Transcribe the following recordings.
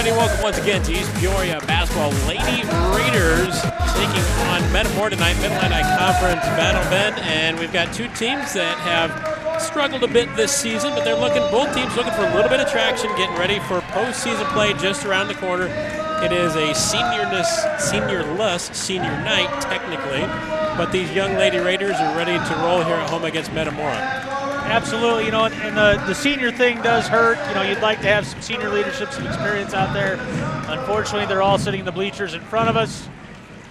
everybody. Welcome once again to East Peoria Basketball. Lady Raiders taking on Metamora tonight, Mid-Atlantic Conference Battle Bend. And we've got two teams that have struggled a bit this season, but both teams looking for a little bit of traction, getting ready for postseason play just around the corner. It is a seniorless senior night, technically, but these young Lady Raiders are ready to roll here at home against Metamora. Absolutely, and the senior thing does hurt. You'd like to have some senior leadership, some experience out there. Unfortunately, they're all sitting in the bleachers in front of us.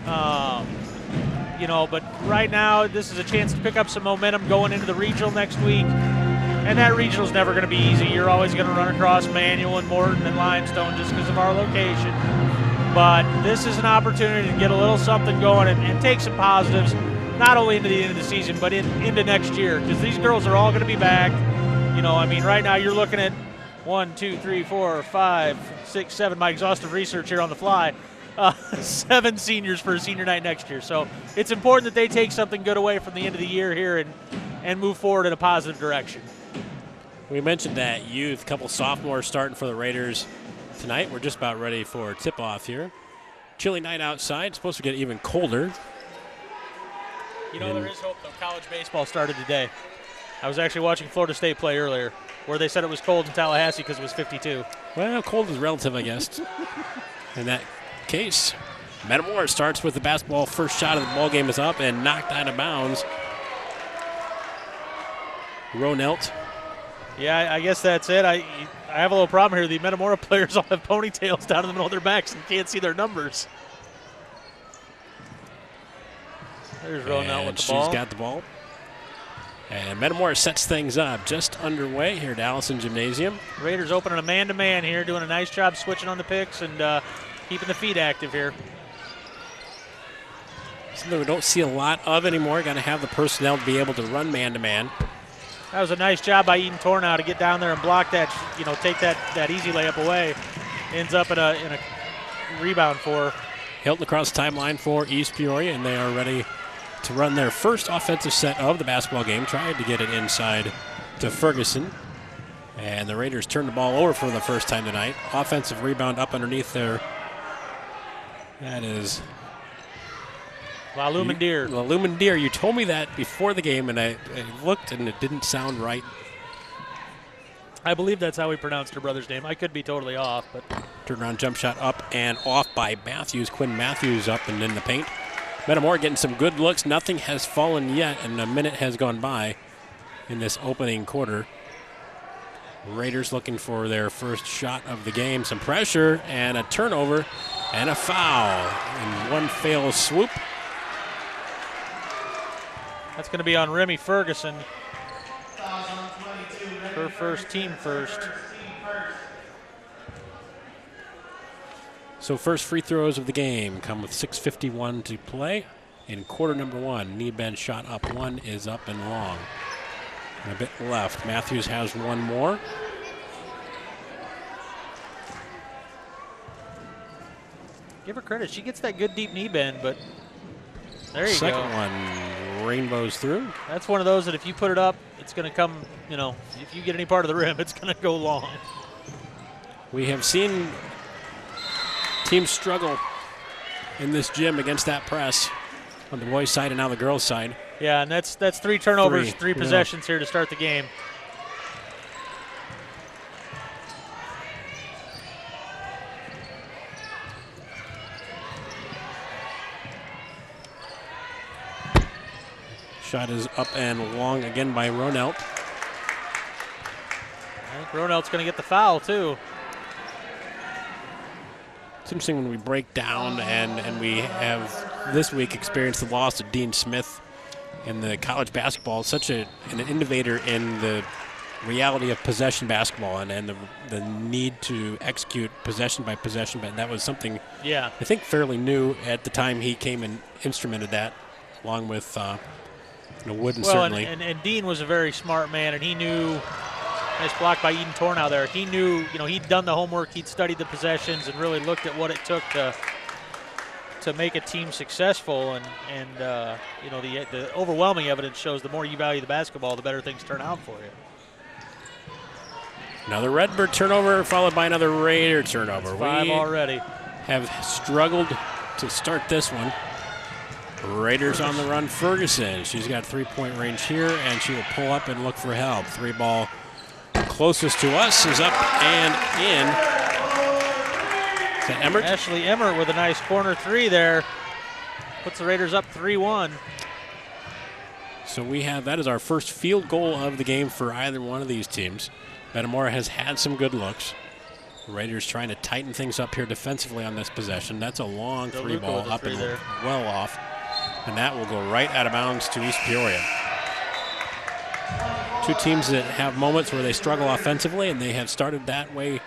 But right now, this is a chance to pick up some momentum going into the regional next week. And that regional is never going to be easy. You're always going to run across Manual and Morton and Limestone just because of our location. But this is an opportunity to get a little something going and take some positives, not only into the end of the season, but into next year, because these girls are all going to be back. Right now you're looking at 1, 2, 3, 4, 5, 6, 7, my exhaustive research here on the fly, 7 seniors for a senior night next year. So it's important that they take something good away from the end of the year here and move forward in a positive direction. We mentioned that youth, a couple sophomores starting for the Raiders tonight. We're just about ready for tip-off here. Chilly night outside, it's supposed to get even colder. There is hope, though. College baseball started today. I was actually watching Florida State play earlier, where they said it was cold in Tallahassee because it was 52. Well, cold is relative, I guess. In that case, Metamora starts with the basketball. First shot of the ball game is up and knocked out of bounds. Ronelt. Yeah, I guess that's it. I have a little problem here. The Metamora players all have ponytails down in the middle of their backs and can't see their numbers. There's Ronell with the ball. She's got the ball. And Metamora sets things up just underway here at Allison Gymnasium. Raiders opening a man-to-man here, doing a nice job switching on the picks and keeping the feet active here. Something we don't see a lot of anymore. Got to have the personnel to be able to run man-to-man. That was a nice job by Eden Tornow to get down there and block that, take that easy layup away. Ends up in a rebound for Hilton across the timeline for East Peoria, and they are ready to run their first offensive set of the basketball game. Tried to get it inside to Ferguson. And the Raiders turned the ball over for the first time tonight. Offensive rebound up underneath there. That is Lumendeer. You told me that before the game, and I looked, and it didn't sound right. I believe that's how we pronounced her brother's name. I could be totally off, but turnaround jump shot up and off by Matthews. Quinn Matthews up and in the paint. Metamora getting some good looks. Nothing has fallen yet, and a minute has gone by in this opening quarter. Raiders looking for their first shot of the game. Some pressure and a turnover and a foul. And one fail swoop. That's going to be on Remy Ferguson. Her first, team first. So first free throws of the game come with 6:51 to play in quarter number 1. Knee bend shot up. One is up and long. And a bit left. Matthews has one more. Give her credit. She gets that good deep knee bend, but there you go. Second one rainbows through. That's one of those that if you put it up, it's going to come, if you get any part of the rim, it's going to go long. We have seen teams struggle in this gym against that press on the boys' side and now the girls' side. Yeah, and that's 3 turnovers, 3 possessions here to start the game. Shot is up and long again by Ronelt. I think Ronelt's going to get the foul, too. It's interesting when we break down and we have this week experienced the loss of Dean Smith in the college basketball. Such an innovator in the reality of possession basketball and the need to execute possession by possession. But that was something I think fairly new at the time he came and instrumented that, along with Wooden certainly. And Dean was a very smart man, and he knew. Nice block by Eden Tornow there. He knew, he'd done the homework, he'd studied the possessions, and really looked at what it took to make a team successful. And the overwhelming evidence shows the more you value the basketball, the better things turn out for you. Another Redbird turnover followed by another Raider turnover. That's 5 already. Have struggled to start this one. Raiders on the run. Ferguson. She's got 3-point range here, and she will pull up and look for help. 3-ball closest to us is up and in. Is that Emmert? Ashley Emmert with a nice corner 3 there. Puts the Raiders up 3-1. So that is our first field goal of the game for either one of these teams. Metamora has had some good looks. The Raiders trying to tighten things up here defensively on this possession. That's a long 3-ball up and well off. And that will go right out of bounds to East Peoria. Two teams that have moments where they struggle offensively, and they have started that way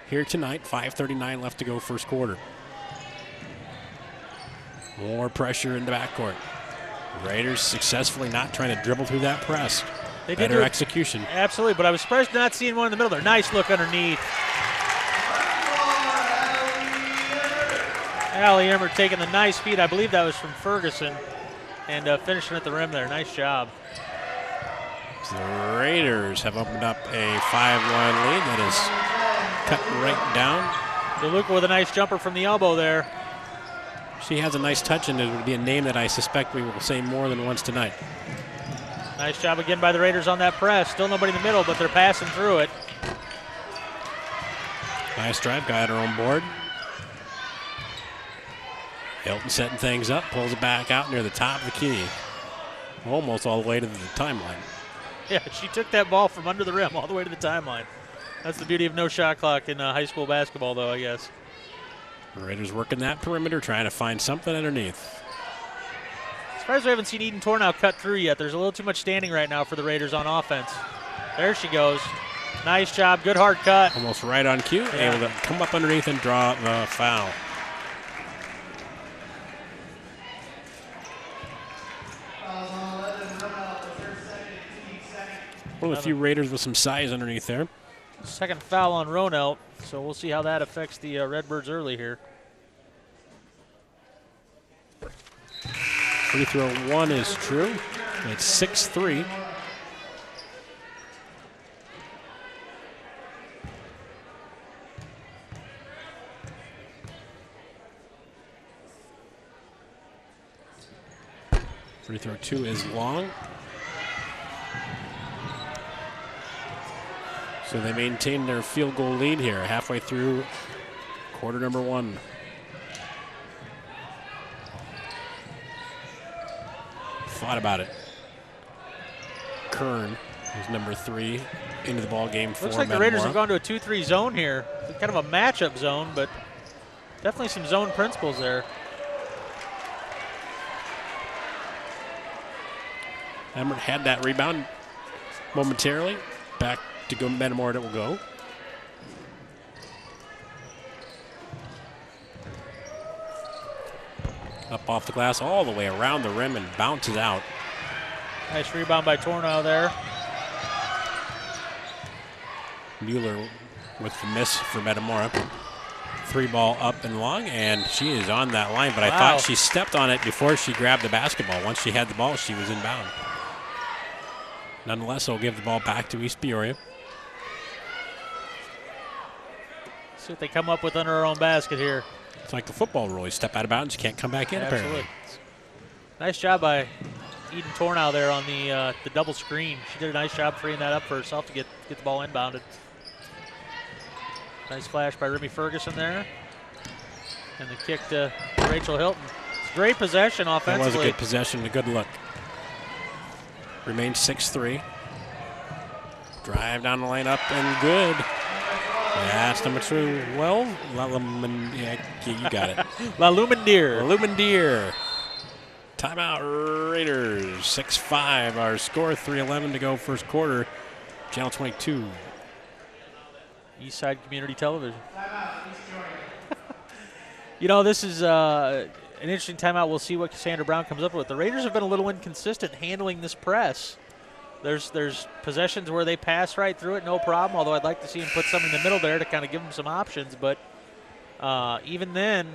here tonight. 5:39 left to go first quarter. More pressure in the backcourt. Raiders successfully not trying to dribble through that press. They Better execution. Absolutely, but I was surprised not seeing one in the middle there. Nice look underneath. Allie Emmert taking the nice feed. I believe that was from Ferguson. And finishing at the rim there. Nice job. So the Raiders have opened up a 5-1 lead that is cut right down. DeLuca with a nice jumper from the elbow there. She has a nice touch, and it would be a name that I suspect we will say more than once tonight. Nice job again by the Raiders on that press. Still nobody in the middle, but they're passing through it. Nice drive, got her on board. Hilton setting things up, pulls it back out near the top of the key. Almost all the way to the timeline. Yeah, she took that ball from under the rim all the way to the timeline. That's the beauty of no shot clock in high school basketball, though, I guess. The Raiders working that perimeter, trying to find something underneath. As far as we haven't seen Eden Tornow cut through yet, there's a little too much standing right now for the Raiders on offense. There she goes. Nice job, good hard cut. Almost right on cue, able to come up underneath and draw the foul. One of the few Raiders with some size underneath there. Second foul on Ronelt, so we'll see how that affects the Redbirds early here. Free throw 1 is true. It's 6-3. Free throw 2 is long. So they maintain their field goal lead here halfway through quarter number 1. Thought about it. Kern is number 3 into the ball game for Looks like Metamora. the Raiders have gone to a 2-3 zone here. Kind of a matchup zone, but definitely some zone principles there. Emmert had that rebound momentarily. Back to go Metamora, it will go. Up off the glass all the way around the rim and bounces out. Nice rebound by Tornow there. Mueller with the miss for Metamora. 3-ball up and long, and she is on that line, but I thought she stepped on it before she grabbed the basketball. Once she had the ball, she was inbound. Nonetheless, they'll give the ball back to East Peoria. See what they come up with under our own basket here. It's like the football rule. You step out of bounds, you can't come back in, apparently. Nice job by Eden Tornow there on the double screen. She did a nice job freeing that up for herself to get the ball inbounded. Nice flash by Remy Ferguson there. And the kick to Rachel Hilton. It's a great possession offensively. That was a good possession, a good look. Remains 6-3. Drive down the lane up and good. That's number 2. Well, yeah, you got it. La Lumendier. Timeout Raiders. 6-5 our score. 3:11 to go first quarter. Channel 22. Eastside Community Television. You know, this is an interesting timeout. We'll see what Cassandra Brown comes up with. The Raiders have been a little inconsistent handling this press. There's possessions where they pass right through it, no problem, although I'd like to see them put some in the middle there to kind of give them some options. But even then,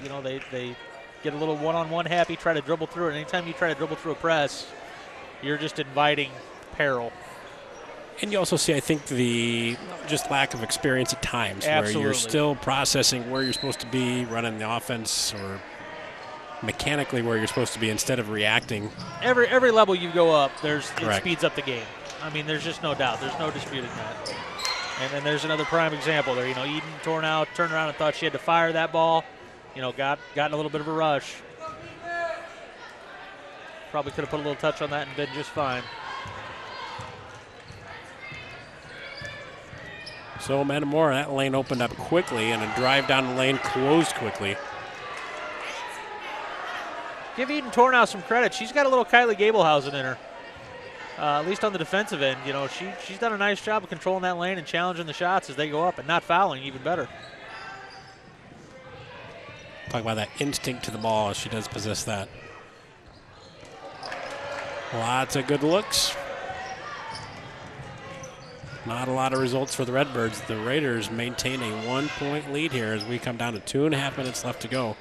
you know, they get a little one-on-one happy, try to dribble through it. Anytime you try to dribble through a press, you're just inviting peril. And you also see, I think, the just lack of experience at times. Absolutely. Where you're still processing where you're supposed to be, running the offense, or mechanically where you're supposed to be instead of reacting. Every level you go up, it Correct. speeds up the game. I mean, there's just no doubt. There's no disputing that. And then there's another prime example there. You know, Eden turned around and thought she had to fire that ball. You know, got in a little bit of a rush. Probably could have put a little touch on that and been just fine. So Metamora, that lane opened up quickly, and a drive down the lane closed quickly. Give Eden Tornow some credit. She's got a little Kylie Gablehausen in her. At least on the defensive end, you know, she's done a nice job of controlling that lane and challenging the shots as they go up and not fouling, even better. Talk about that instinct to the ball. She does possess that. Lots of good looks. Not a lot of results for the Redbirds. The Raiders maintain a 1-point lead here as we come down to 2.5 minutes left to go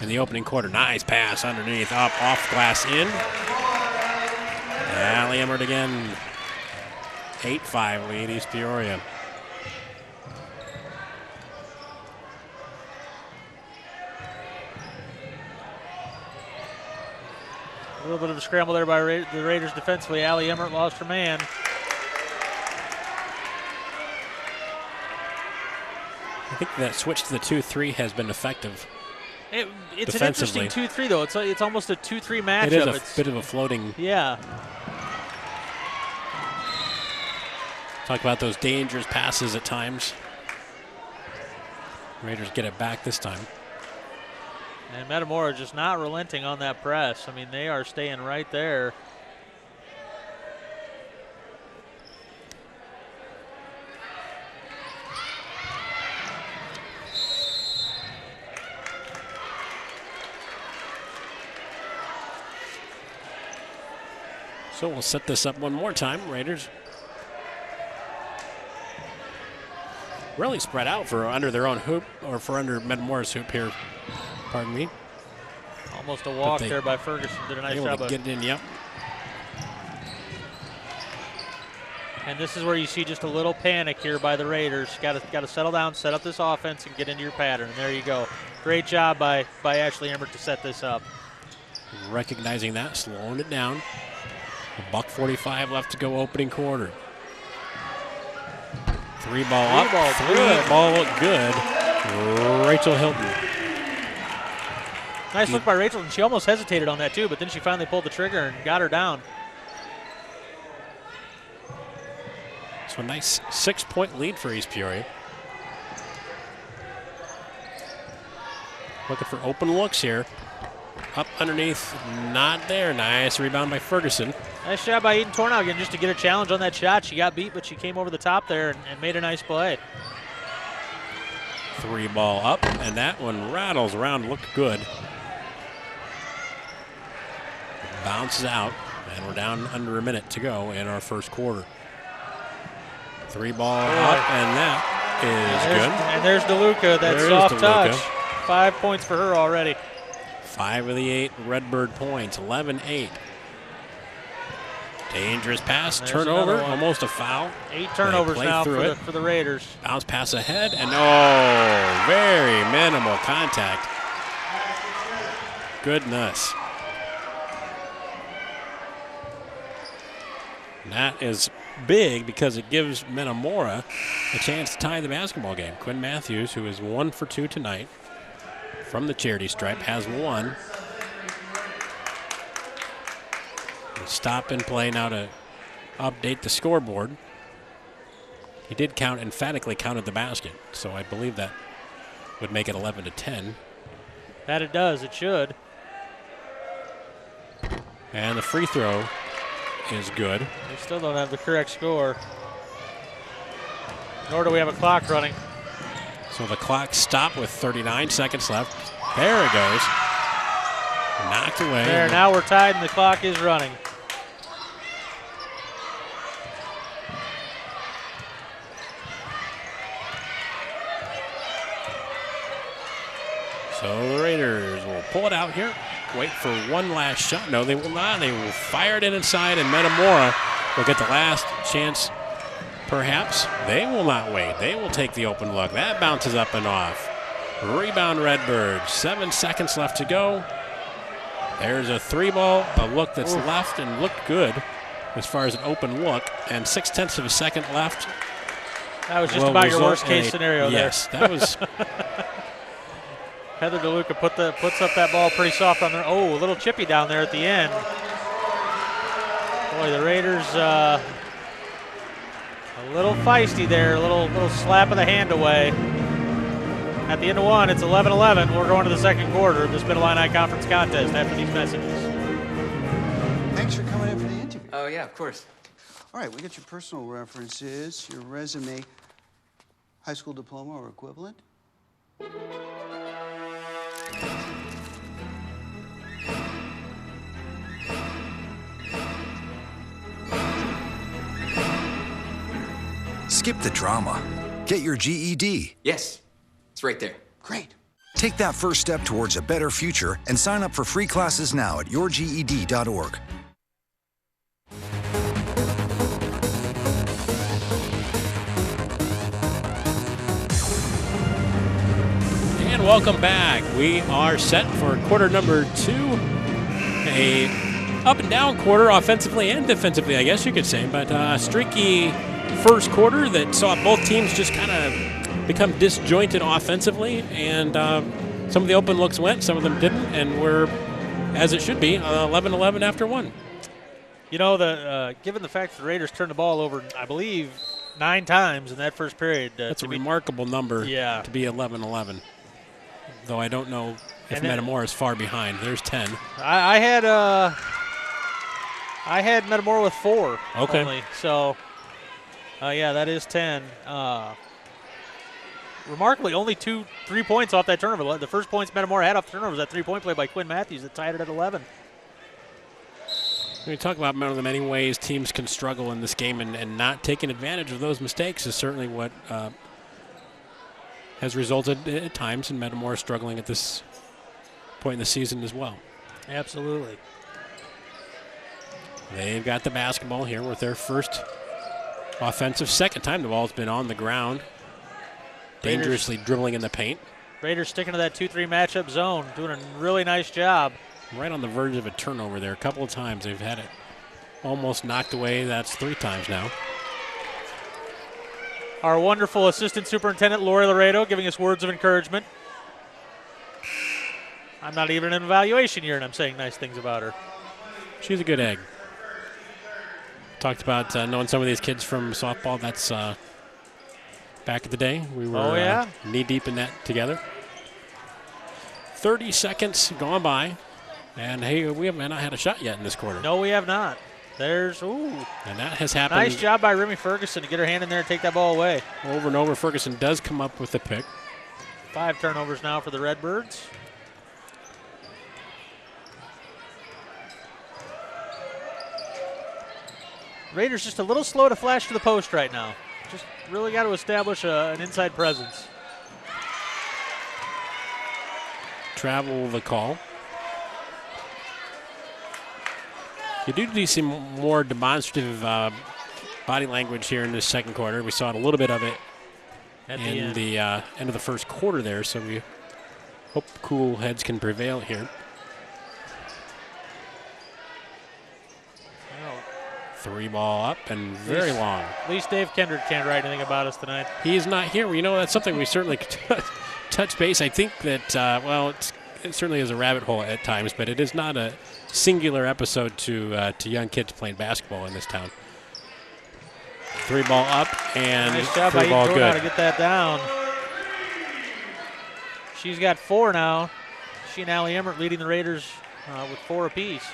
in the opening quarter. Nice pass underneath, up, off glass, in. Allie Emmert again. 8-5 lead East Peoria. A little bit of a scramble there by the Raiders defensively. Allie Emmert lost her man. I think that switch to the 2-3 has been effective. It's an interesting 2-3, though. It's almost a 2-3 matchup. It is a bit of a floating. Yeah. Talk about those dangerous passes at times. Raiders get it back this time. And Metamora just not relenting on that press. I mean, they are staying right there. So we'll set this up one more time, Raiders. Really spread out for under their own hoop, or for under Metamora's hoop here. Pardon me. Almost a walk there by Ferguson. Did a nice job of getting in, yep. And this is where you see just a little panic here by the Raiders. Got to settle down, set up this offense, and get into your pattern. And there you go. Great job by Ashley Emmert to set this up. Recognizing that, slowing it down. $1:45 left to go opening quarter. Three ball looked good. Rachel Hilton. Nice look by Rachel, and she almost hesitated on that too, but then she finally pulled the trigger and got her down. So a nice 6-point lead for East Peoria. Looking for open looks here. Up underneath, not there. Nice rebound by Ferguson. Nice job by Eden Tornow again just to get a challenge on that shot. She got beat, but she came over the top there and made a nice play. Three ball up, and that one rattles around, looked good. Bounces out, and we're down under a minute to go in our first quarter. Three ball up, and that is good. And there's DeLuca, that soft touch. 5 points for her already. 5 of the 8 Redbird points, 11-8. Dangerous pass, turnover, almost a foul. 8 turnovers now for the Raiders. Bounce pass ahead, and oh, very minimal contact. Goodness. And that is big because it gives Metamora a chance to tie the basketball game. Quinn Matthews, who is 1 for 2 tonight from the charity stripe, has 1. Stop and play now to update the scoreboard. He did emphatically counted the basket, so I believe that would make it 11-10. That it does, it should. And the free throw is good. We still don't have the correct score. Nor do we have a clock running. So the clock stopped with 39 seconds left. There it goes. Knocked away. There, now we're tied and the clock is running. So the Raiders will pull it out here. Wait for one last shot. No, they will not. They will fire it inside, and Metamora will get the last chance perhaps. They will not wait. They will take the open look. That bounces up and off. Rebound Redbirds. 7 seconds left to go. There's a 3-ball, a look that's left and looked good as far as an open look, and 0.6 of a second left. That was just about your worst case scenario there. Yes, that was. Heather DeLuca puts up that ball pretty soft on there. Oh, a little chippy down there at the end. Boy, the Raiders a little feisty there, a little slap of the hand away. At the end of one, it's 11-11. We're going to the second quarter of this Mid-Illini Conference contest after these messages. Thanks for coming in for the interview. Oh, yeah, of course. All right, we got your personal references, your resume, high school diploma or equivalent. Skip the drama. Get your GED. Yes, it's right there. Great. Take that first step towards a better future and sign up for free classes now at yourged.org. And welcome back. We are set for quarter number 2. A up and down quarter offensively and defensively, I guess you could say, but a streaky first quarter that saw both teams just kind of become disjointed offensively, and some of the open looks went, some of them didn't, and we're, as it should be, 11-11 after one. You know, given the fact that the Raiders turned the ball over, I believe, 9 times in that first period. That's a remarkable number to be 11-11, though I don't know if Metamora is far behind. There's 10. I had Metamora with 4 only, so yeah, that is 10. Remarkably, only 2 3-points off that turnover. The first points Metamora had off the turnover was that 3-point play by Quinn Matthews that tied it at 11. When we talk about one of the many ways teams can struggle in this game, and not taking advantage of those mistakes is certainly what has resulted at times in Metamora struggling at this point in the season as well. Absolutely. They've got the basketball here with their first offensive. Second time the ball's been on the ground. Dangerously dribbling in the paint. Raiders sticking to that 2-3 matchup zone, doing a really nice job. Right on the verge of a turnover there. A couple of times they've had it almost knocked away. That's 3 times now. Our wonderful assistant superintendent, Lori Laredo, giving us words of encouragement. I'm not even in an evaluation year, and I'm saying nice things about her. She's a good egg. Talked about knowing some of these kids from softball. That's back in the day. We were knee-deep in that together. 30 seconds gone by. And, hey, we have not had a shot yet in this quarter. No, we have not. There's, And that has happened. Nice job by Remy Ferguson to get her hand in there and take that ball away. Over and over, Ferguson does come up with the pick. 5 turnovers now for the Redbirds. Raiders just a little slow to flash to the post right now. Just really got to establish an inside presence. Travel the call. You do see more demonstrative body language here in this second quarter. We saw a little bit of it in the end of the first quarter there, so we hope cool heads can prevail here. 3-ball up and very long. At least Dave Kendrick can't write anything about us tonight. He's not here. You know, that's something we certainly could touch base. I think that, it certainly is a rabbit hole at times, but it is not a singular episode to young kids playing basketball in this town. 3-ball up and nice job by 3-ball good. To get that down. She's got 4 now. She and Allie Emmert leading the Raiders with 4 apiece.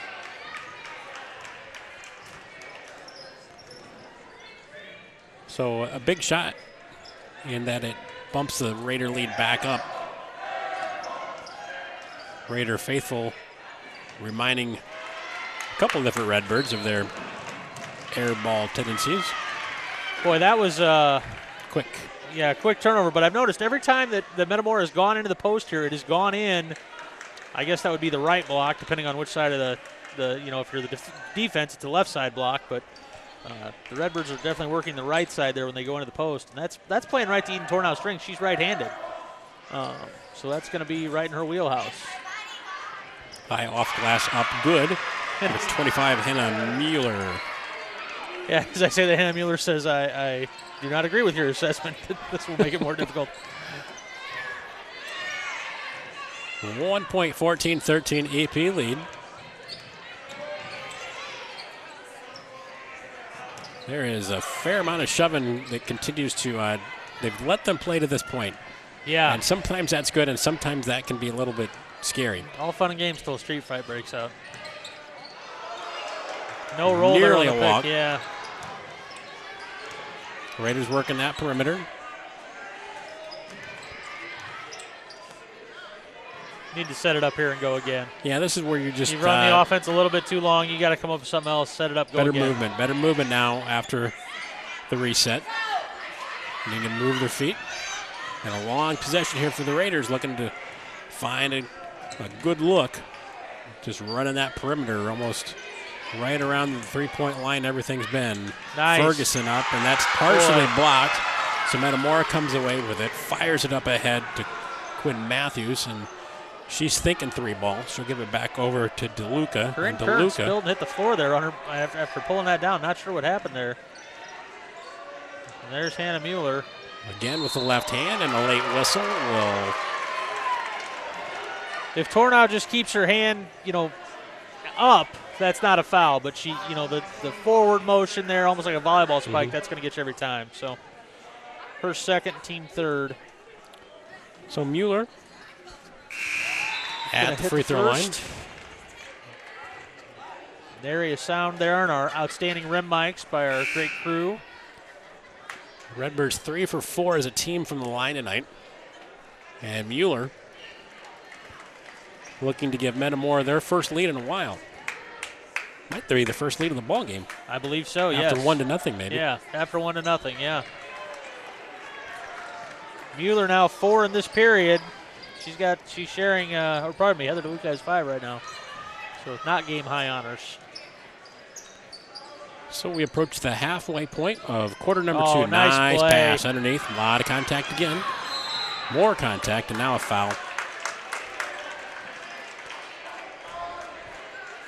So a big shot in that it bumps the Raider lead back up. Raider faithful reminding a couple different Redbirds of their air ball tendencies. Boy, that was quick. Yeah, quick turnover. But I've noticed every time that the Metamora has gone into the post here, it has gone in. I guess that would be the right block, depending on which side of the if you're the defense, it's the left side block. But The Redbirds are definitely working the right side there when they go into the post, and that's playing right to Eden Tornow's strength. She's right-handed, so that's going to be right in her wheelhouse. High off glass up good. And it's 25, Hannah Mueller. Yeah, as I say that, Hannah Mueller says, I do not agree with your assessment. This will make it more difficult. 1 point, 14-13 AP lead. There is a fair amount of shoving that continues to, they've let them play to this point. Yeah. And sometimes that's good, and sometimes that can be a little bit scary. All fun and games till a street fight breaks out. No roll Nearly there on the a walk. pick, yeah. Raiders working that perimeter. Need to set it up here and go again. Yeah, this is where you just... You run the offense a little bit too long. You got to come up with something else, set it up, go again. Better movement now after the reset. They can move their feet. And a long possession here for the Raiders, looking to find a good look. Just running that perimeter almost right around the three-point line. Everything's been. Nice. Ferguson up, and that's partially blocked. So Metamora comes away with it, fires it up ahead to Quinn Matthews, and she's thinking three ball. She'll give it back over to DeLuca. Corinne Kern spilled and hit the floor there on her after pulling that down. Not sure what happened there. And there's Hannah Mueller. Again with the left hand, and a late whistle will. If Tornow just keeps her hand, up, that's not a foul. But she, the forward motion there, almost like a volleyball spike, that's going to get you every time. So her second, team third. So Mueller at the free throw line. Nary a sound there, and our outstanding rim mics by our great crew. Redbirds 3 for 4 as a team from the line tonight. And Mueller looking to give Metamora their first lead in a while. Might be the first lead of the ball game. I believe so, yes. After 1-0 maybe. Yeah, after 1-0, yeah. Mueller now 4 in this period. She's sharing, or pardon me, Heather DeLuca has 5 right now. So not game high honors. So we approach the halfway point of quarter number 2. Nice play. Pass underneath. A lot of contact again. More contact, and now a foul.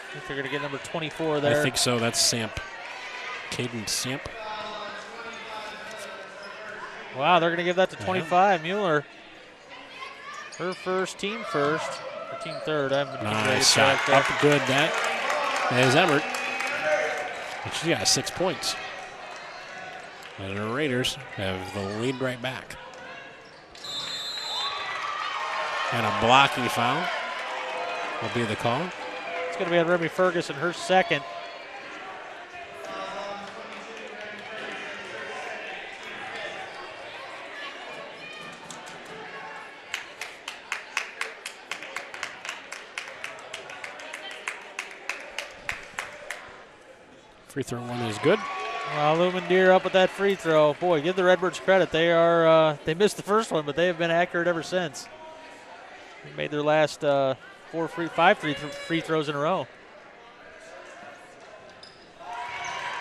I think they're going to get number 24 there. I think so. That's Samp. Caden Samp. Wow, they're going to give that to 25. Mueller. Her first, team first. Or team third. I haven't Nice shot. Up good. That is Everett. And she got 6 points. And the Raiders have the lead right back. And a blocking foul will be the call. It's going to be on Remy Ferguson, her second. Free throw one is good. Well, Lumendeer up with that free throw. Boy, give the Redbirds credit. They missed the first one, but they have been accurate ever since. They made their last 5 free throws in a row.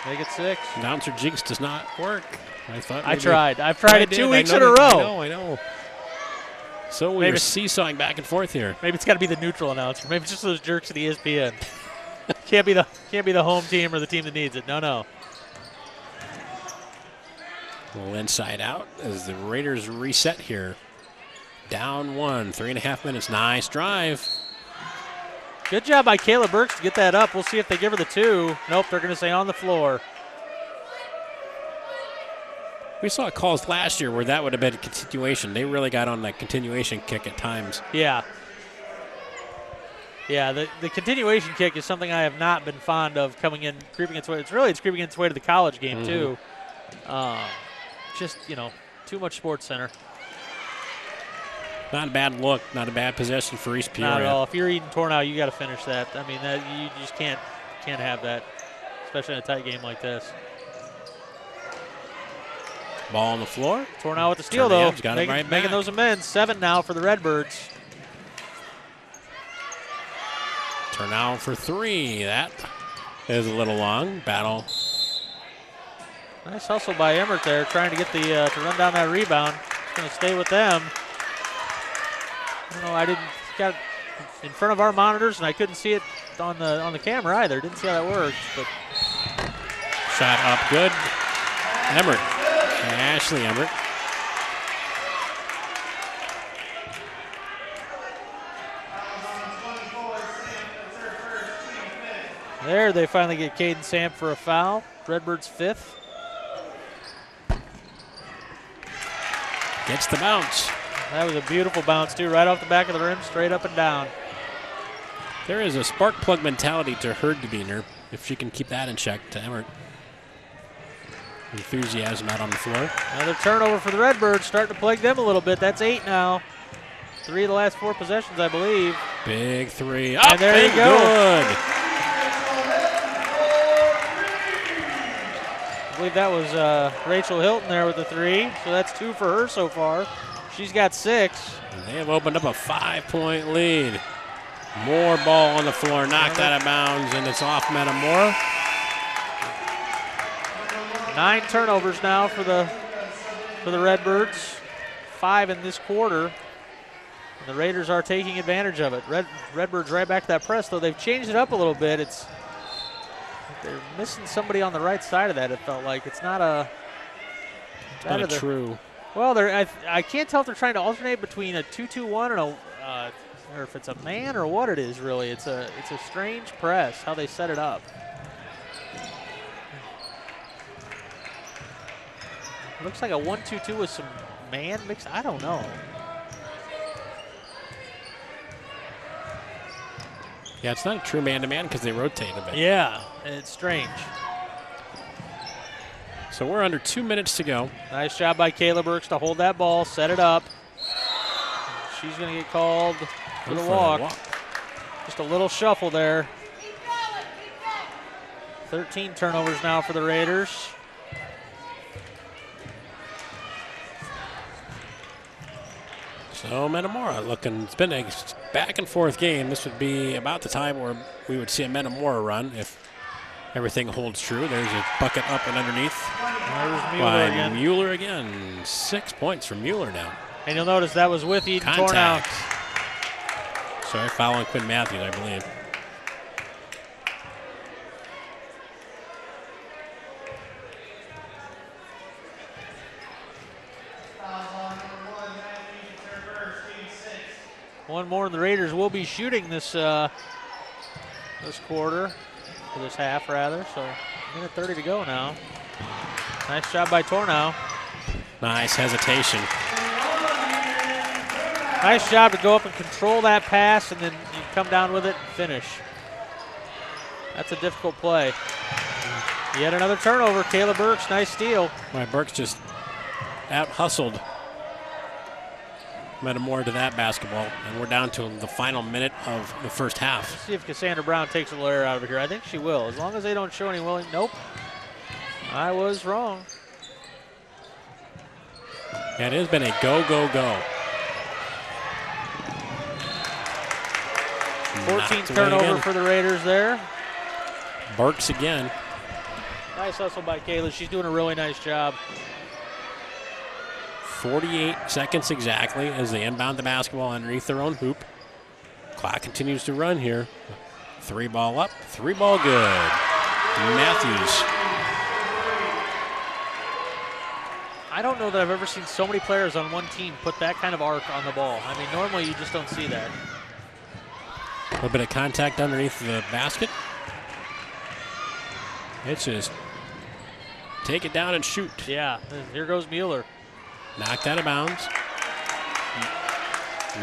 Make it 6. Announcer jinx does not work. I tried. I've tried it 2 weeks in a row. I know. So we're seesawing back and forth here. Maybe it's got to be the neutral announcer. Maybe it's just those jerks at ESPN. Can't be the home team or the team that needs it. No. A little inside out as the Raiders reset here. Down 1, 3.5 minutes. Nice drive. Good job by Kayla Burks to get that up. We'll see if they give her the 2. Nope, they're going to say on the floor. We saw calls last year where that would have been a continuation. They really got on that continuation kick at times. Yeah. Yeah, the continuation kick is something I have not been fond of creeping its way. It's creeping its way to the college game, too. Just, too much Sports Center. Not a bad look, not a bad possession for East Peoria. Not at all. If you're Eden Tornow, you got to finish that. I mean, you just can't have that, especially in a tight game like this. Ball on the floor. Tornow with the steal, though. Making those amends. 7 now for the Redbirds. Tornow for 3. That is a little long. Battle Nice hustle by Emmert there, trying to get the to run down that rebound. It's going to stay with them. I don't know. I didn't got in front of our monitors, and I couldn't see it on the camera either. Didn't see how that works, but shot up good. Emmert, Ashley Emmert. There, they finally get Caden Samp for a foul. Redbirds 5th. Gets the bounce. That was a beautiful bounce, too, right off the back of the rim, straight up and down. There is a spark plug mentality to Herdebiner, if she can keep that in check, to Emmert. Enthusiasm out on the floor. Another turnover for the Redbirds, starting to plague them a little bit. That's 8 now. 3 of the last 4 possessions, I believe. Big 3. Up and there you go. Good. I believe that was Rachel Hilton there with the 3, so that's 2 for her so far. She's got 6. And they have opened up a 5-point lead. More ball on the floor, knocked out of bounds, and it's off Metamora. 9 turnovers now for the Redbirds. 5 in this quarter. And the Raiders are taking advantage of it. Redbirds right back to that press, though they've changed it up a little bit. They're missing somebody on the right side of that, it felt like. It's not a... It's not true. Well, I can't tell if they're trying to alternate between a 2-2-1 and a... or if it's a man or what it is, really. It's a strange press, how they set it up. It looks like a 1-2-2 with some man mixed. I don't know. Yeah, it's not a true man-to-man because they rotate a bit. Yeah, it's strange. So we're under 2 minutes to go. Nice job by Kayla Burks to hold that ball, set it up. She's going to get called for the walk. Just a little shuffle there. 13 turnovers now for the Raiders. So Metamora looking, it's been a back and forth game. This would be about the time where we would see a Metamora run if everything holds true. There's a bucket up and underneath. There's Mueller again. Mueller again. 6 points from Mueller now. And you'll notice that was with Eden Tornow. Sorry, fouling Quinn Matthews, I believe. One more, and the Raiders will be shooting this this quarter, or this half rather. So, minute 30 to go now. Nice job by Tornow. Nice hesitation. Nice job to go up and control that pass, and then you come down with it and finish. That's a difficult play. Yet another turnover. Kayla Burks, nice steal. Right, Burks just out-hustled Metamora to that basketball, and we're down to the final minute of the first half. Let's see if Cassandra Brown takes a little air out of here. I think she will, as long as they don't show any willing. Nope. I was wrong. Yeah, it has been a go, go, go. 14th turnover for the Raiders there. Burks again. Nice hustle by Kayla. She's doing a really nice job. 48 seconds exactly as they inbound the basketball underneath their own hoop. Clock continues to run here. 3 ball up, 3 ball good. Matthews. I don't know that I've ever seen so many players on one team put that kind of arc on the ball. I mean, normally you just don't see that. A little bit of contact underneath the basket. It's just take it down and shoot. Yeah, here goes Mueller. Knocked out of bounds.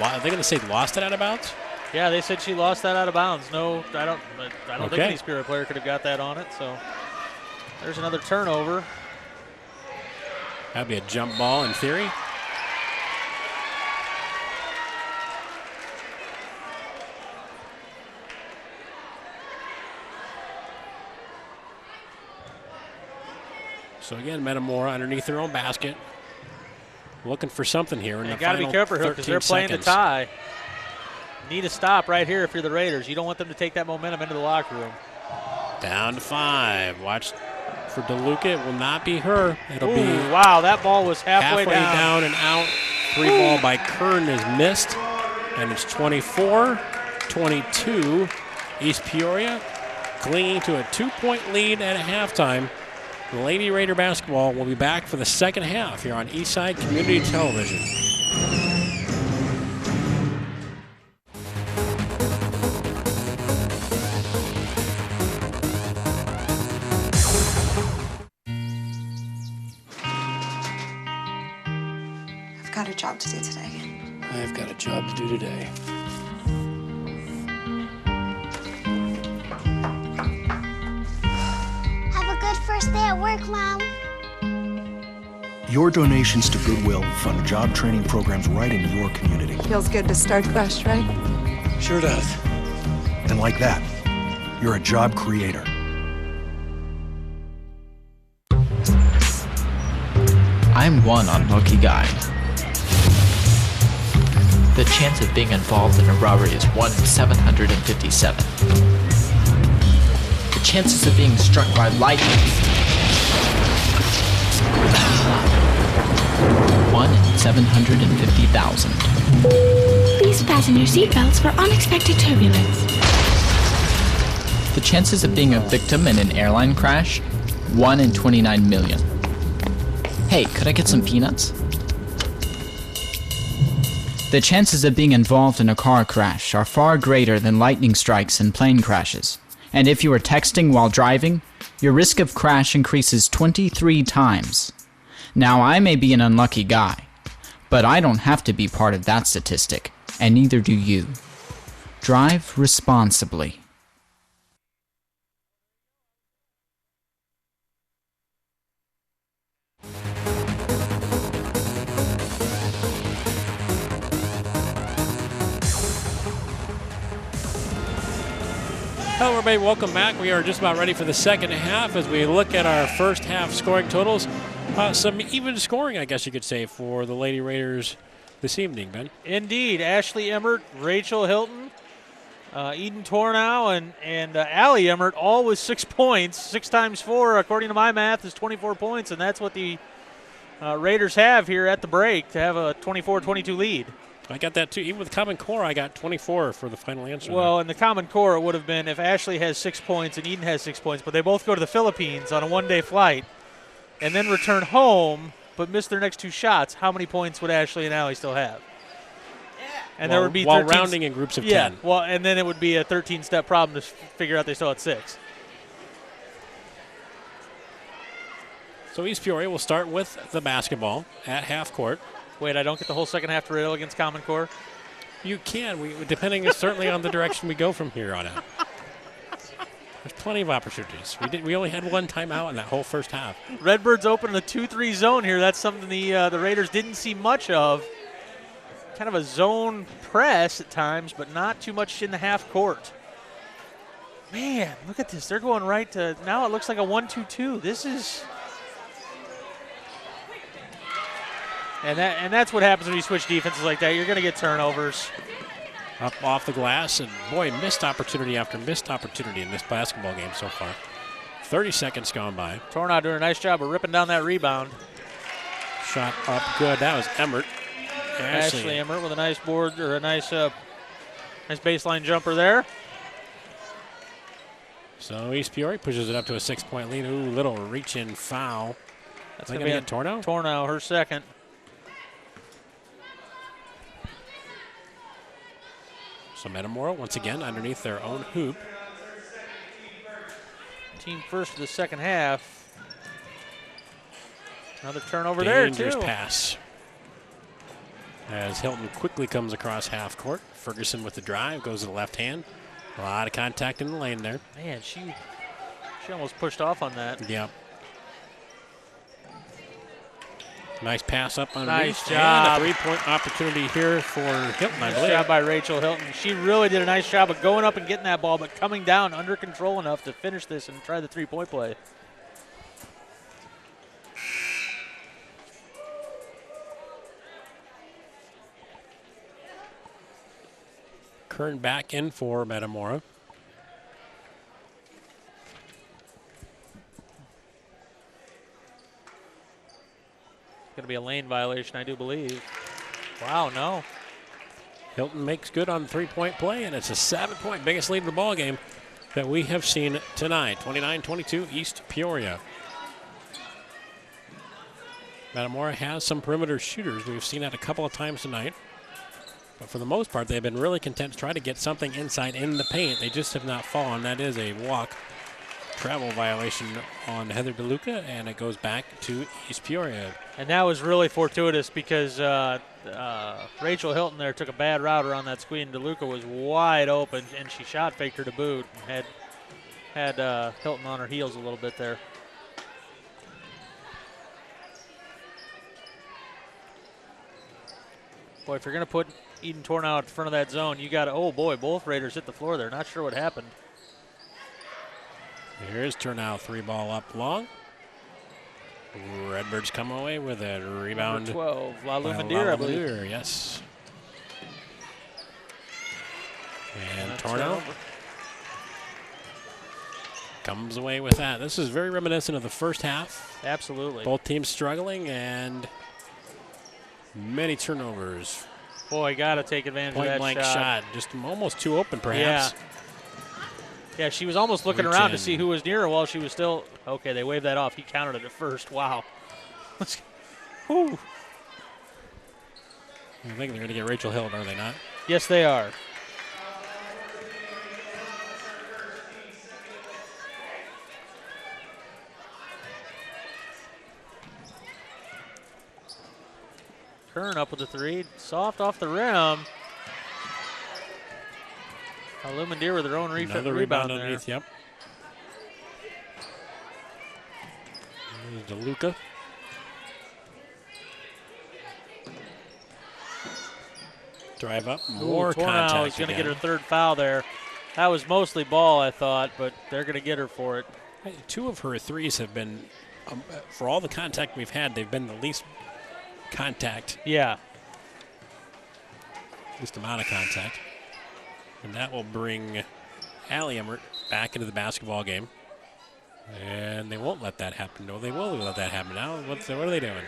Are they going to say lost it out of bounds? Yeah, they said she lost that out of bounds. No, I don't think any Spirit player could have got that on it. So there's another turnover. That'd be a jump ball in theory. So again, Metamora underneath their own basket. Looking for something here in the final 13 seconds. You got to be careful because they're playing the tie. Need a stop right here if you're the Raiders. You don't want them to take that momentum into the locker room. Down to 5. Watch for DeLuca. It will not be her. It'll be wow, that ball was halfway down and out. Free ball by Kern is missed. And it's 24-22. East Peoria clinging to a 2-point lead at halftime. Lady Raider basketball will be back for the second half here on Eastside Community Television. I've got a job to do today. I've got a job to do today. Have a good first day at work, Mom. Your donations to Goodwill fund job training programs right in your community. Feels good to start fresh, right? Sure does. And like that, you're a job creator. I'm one unlucky guy. The chance of being involved in a robbery is 1 in 757. The chances of being struck by lightning 1 in 750,000. Please fasten your seatbelts for unexpected turbulence. The chances of being a victim in an airline crash 1 in 29 million. Hey, could I get some peanuts? The chances of being involved in a car crash are far greater than lightning strikes and plane crashes. And if you are texting while driving, your risk of crash increases 23 times. Now, I may be an unlucky guy, but I don't have to be part of that statistic, and neither do you. Drive responsibly. Hello, everybody. Welcome back. We are just about ready for the second half as we look at our first half scoring totals. Some even scoring, I guess you could say, for the Lady Raiders this evening, Ben. Indeed. Ashley Emmert, Rachel Hilton, Eden Tornow, and Allie Emmert, all with 6 points. 6 times 4, according to my math, is 24 points, and that's what the Raiders have here at the break to have a 24-22 lead. I got that too. Even with Common Core, I got 24 for the final answer. Well, in the Common Core, it would have been if Ashley has 6 points and Eden has 6 points, but they both go to the Philippines on a one-day flight and then return home but miss their next 2 shots. How many points would Ashley and Allie still have? And there would be while 13 rounding in groups of 10. Yeah, well, and then it would be a 13-step problem to figure out they still had 6. So East Peoria will start with the basketball at half court. Wait, I don't get the whole second half to rail against Common Core? You can, depending certainly on the direction we go from here on out. There's plenty of opportunities. We only had 1 timeout in that whole first half. Redbirds open in the 2-3 zone here. That's something the Raiders didn't see much of. Kind of a zone press at times, but not too much in the half court. Man, look at this. They're going right to, now it looks like a 1-2-2. This is... And that's what happens when you switch defenses like that. You're going to get turnovers. Up off the glass, and boy, missed opportunity after missed opportunity in this basketball game so far. 30 seconds gone by. Tornado doing a nice job of ripping down that rebound. Shot up good. That was Emmert. Ashley Emmert with a nice board, or a nice baseline jumper there. So East Peoria pushes it up to a 6-point lead. Ooh, little reach-in foul. That's going to be a Tornow? Tornow, her second. So Metamora, once again, underneath their own hoop. Team first for the second half. Another turnover there, too. Dangerous pass. As Hilton quickly comes across half court. Ferguson with the drive, goes to the left hand. A lot of contact in the lane there. Man, she almost pushed off on that. Yeah. Nice pass up underneath. Nice job. And a 3-point opportunity here for Hilton, I believe. Nice job by Rachel Hilton. She really did a nice job of going up and getting that ball, but coming down under control enough to finish this and try the 3-point play. Kern back in for Metamora. going to be a lane violation, I do believe. Wow, no. Hilton makes good on the three-point play, and it's a 7-point, biggest lead in the ball game that we have seen tonight. 29-22 East Peoria. Metamora has some perimeter shooters. We've seen that a couple of times tonight. But for the most part, they've been really content to try to get something inside in the paint. They just have not fallen. That is a walk travel violation on Heather DeLuca, and it goes back to East Peoria. And that was really fortuitous because Rachel Hilton there took a bad route around that screen. DeLuca was wide open, and she shot faked her to boot. Had Hilton on her heels a little bit there. Boy, if you're going to put Eden Tornow at the front of that zone, you got to, oh boy, both Raiders hit the floor there. Not sure what happened. Here's Tornow, 3-ball up long. Redbirds come away with a rebound. Number 12, La Lumandir, I believe. Yes. And Tornow comes away with that. This is very reminiscent of the first half. Absolutely. Both teams struggling and many turnovers. Boy, got to take advantage of that point-blank shot. Just almost too open, perhaps. Yeah, she was almost looking Reach around in. to see who was near her while she was still. Okay, they waved that off. He counted it at first. Wow. Whew. I think they're going to get Rachel Hilton, are they not? Yes, they are. Kern up with the three. Soft off the rim. Lumandir with their own Another rebound there. underneath, yep. There's DeLuca. Drive up, more contact. He's going to get her third foul there. That was mostly ball, I thought, but they're going to get her for it. Hey, 2 of her threes have been, for all the contact we've had, they've been the least contact. Yeah. Least amount of contact. And that will bring Allie Emmert back into the basketball game. And they won't let that happen. No, they will let that happen now. What are they doing?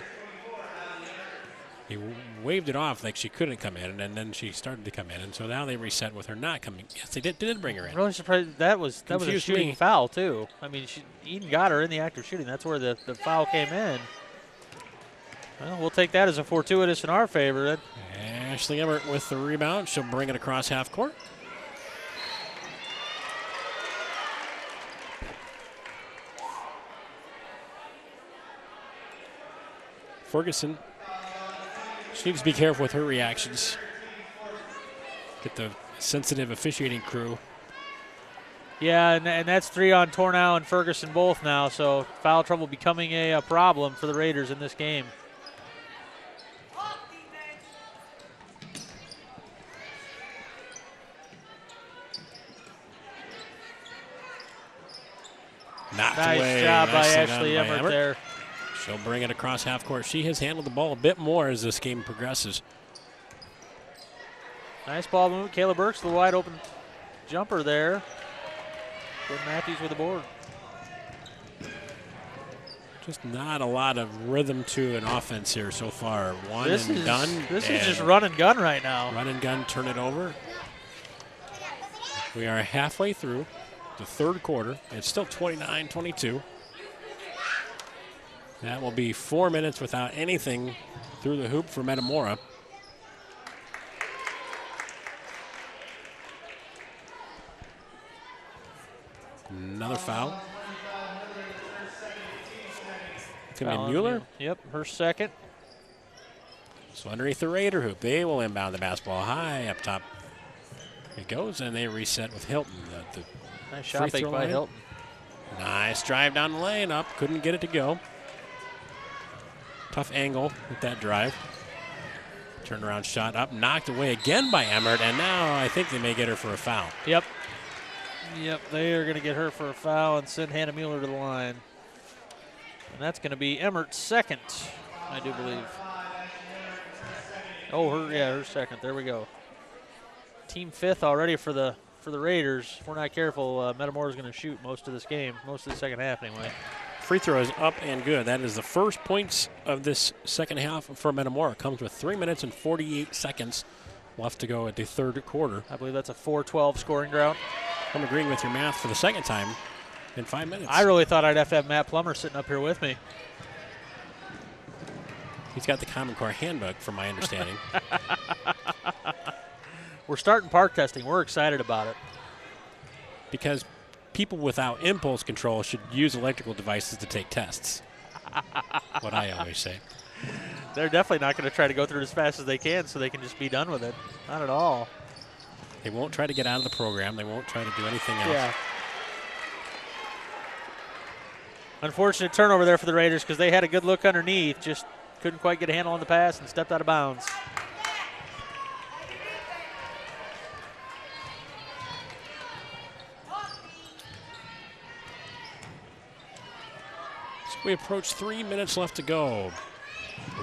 He waved it off like she couldn't come in, and then she started to come in. And so now they reset with her not coming. Yes, they did bring her in. Really surprised that was a Confused shooting me. foul, too. I mean, Eden got her in the act of shooting. That's where the foul came in. Well, we'll take that as a fortuitous in our favor. Ashley Emmert with the rebound. She'll bring it across half court. Ferguson, she needs to be careful with her reactions. Get the sensitive officiating crew. Yeah, and that's 3 on Tornow and Ferguson both now, so foul trouble becoming a problem for the Raiders in this game. Knocked Nice away. job by Nicely Ashley done by Emmert there. She'll bring it across half court. She has handled the ball a bit more as this game progresses. Nice ball movement. Kayla Burks, the wide open jumper there. Gordon Matthews with the board. Just not a lot of rhythm to an offense here so far. This and is done. This is just run and gun right now. Run and gun, turn it over. We are halfway through the third quarter. It's still 29-22. That will be 4 minutes without anything through the hoop for Metamora. Another foul. It's going to be Mueller. Yep, her second. So underneath the Raider hoop, they will inbound the basketball high up top. It goes, and they reset with Hilton. Nice shot fake by Hilton. Nice drive down the lane, up, couldn't get it to go. Tough angle with that drive. Turnaround shot up, knocked away again by Emmert, and now I think they may get her for a foul. Yep. Yep, they are going to get her for a foul and send Hannah Mueller to the line. And that's going to be Emmert's second, I do believe. Oh, her second. There we go. Team 5th already for the Raiders. If we're not careful, Metamora is going to shoot most of this game, most of the second half anyway. free throw is up and good. That is the first points of this second half for Metamora. Comes with 3 minutes and 48 seconds left to go at the third quarter. I believe that's a 4-12 scoring drought. I'm agreeing with your math for the second time in 5 minutes. I really thought I'd have to have Matt Plummer sitting up here with me. He's got the Common Core handbook, from my understanding. We're starting park testing. We're excited about it. Because people without impulse control should use electrical devices to take tests. What I always say. They're definitely not going to try to go through it as fast as they can so they can just be done with it. Not at all. They won't try to get out of the program. They won't try to do anything else. Yeah. Unfortunate turnover there for the Raiders because they had a good look underneath, just couldn't quite get a handle on the pass and stepped out of bounds. So we approach 3 minutes left to go.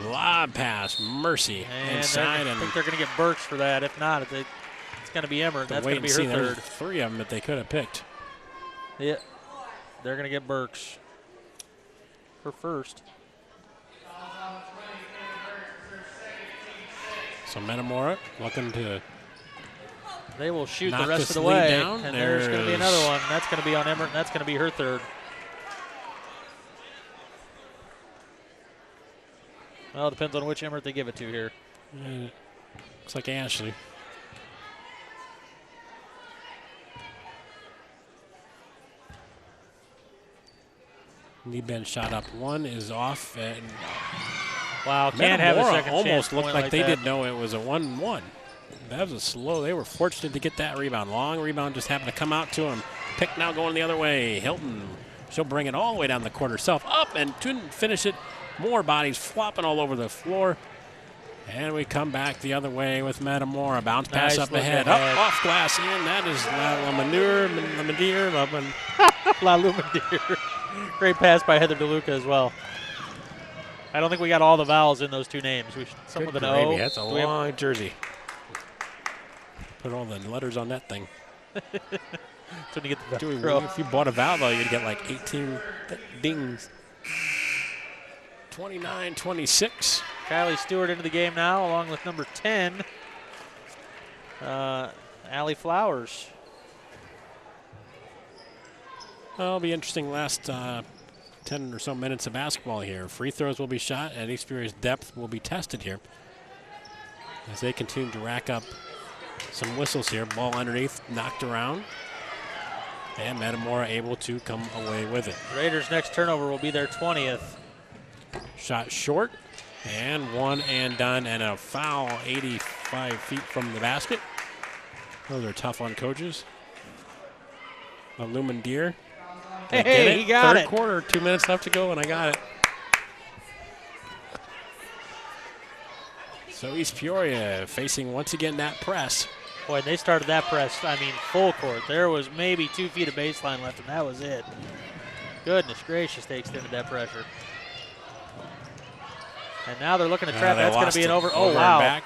Lob pass, Mercy inside. I think they're going to get Burks for that. If not, it's going to be Emmert. That's going to be her third. There's 3 of them that they could have picked. Yeah, they're going to get Burks for first. So Metamora looking to. They will shoot the rest of the way. Down. And there's going to be another one. That's going to be on Emmert, and that's going to be her third. Well, it depends on which Emmert they give it to here. Looks like Ashley. Knee bend shot up. One is off. And wow, can't have a second almost chance looked like they that. didn't know it was a 1-1. That was a slow. They were fortunate to get that rebound. Long rebound just happened to come out to him. Pick now going the other way. Hilton, she'll bring it all the way down the court herself. Up and couldn't finish it. More bodies flopping all over the floor. And we come back the other way with Metamora. Bounce pass up ahead. Up, off glass in. That is La Lumandir. Great pass by Heather DeLuca as well. I don't think we got all the vowels in those two names. We should, some with an O. That's a long jersey. Put all the letters on that thing. So you get the if you bought a vowel, though, you'd get like 18 dings. 29-26. Kylie Stewart into the game now, along with number 10, Allie Flowers. Well, it'll be interesting last 10 or so minutes of basketball here. Free throws will be shot, and East Peoria's depth will be tested here as they continue to rack up some whistles here. Ball underneath, knocked around, and Metamora able to come away with it. Raiders' next turnover will be their 20th. Shot short, and one and done, and a foul 85 feet from the basket. Those are tough on coaches. A Lumandir. Hey, he got it. Third quarter, 2 minutes left to go, and I got it. So East Peoria facing once again that press. Boy, they started that press, I mean, full court. There was maybe 2 feet of baseline left, and that was it. Goodness gracious, they extended that pressure. And now they're looking to trap. That's going to be an over. Oh, wow. Back.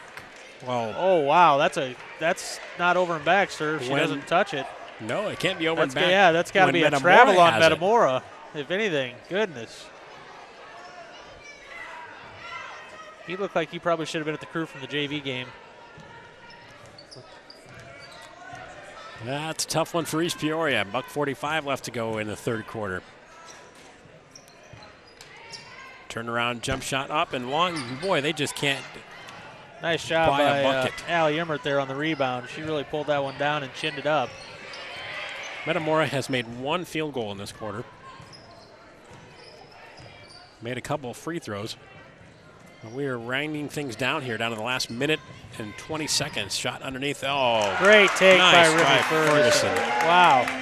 Well, oh, wow. That's not over and back, sir. She doesn't touch it. No, it can't be over and back. Yeah, that's got to be a travel on Metamora, if anything. Goodness. He looked like he probably should have been at the crew from the JV game. That's a tough one for East Peoria. $1:45 left to go in the third quarter. Turnaround jump shot up and long. Boy, they just can't. Nice job by Allie Emmert there on the rebound. She really pulled that one down and chinned it up. Metamora has made 1 field goal in this quarter. Made a couple of free throws. We are winding things down here, down to the last minute and 20 seconds. Shot underneath. Oh, great take nice by Ricky Ferguson. Wow.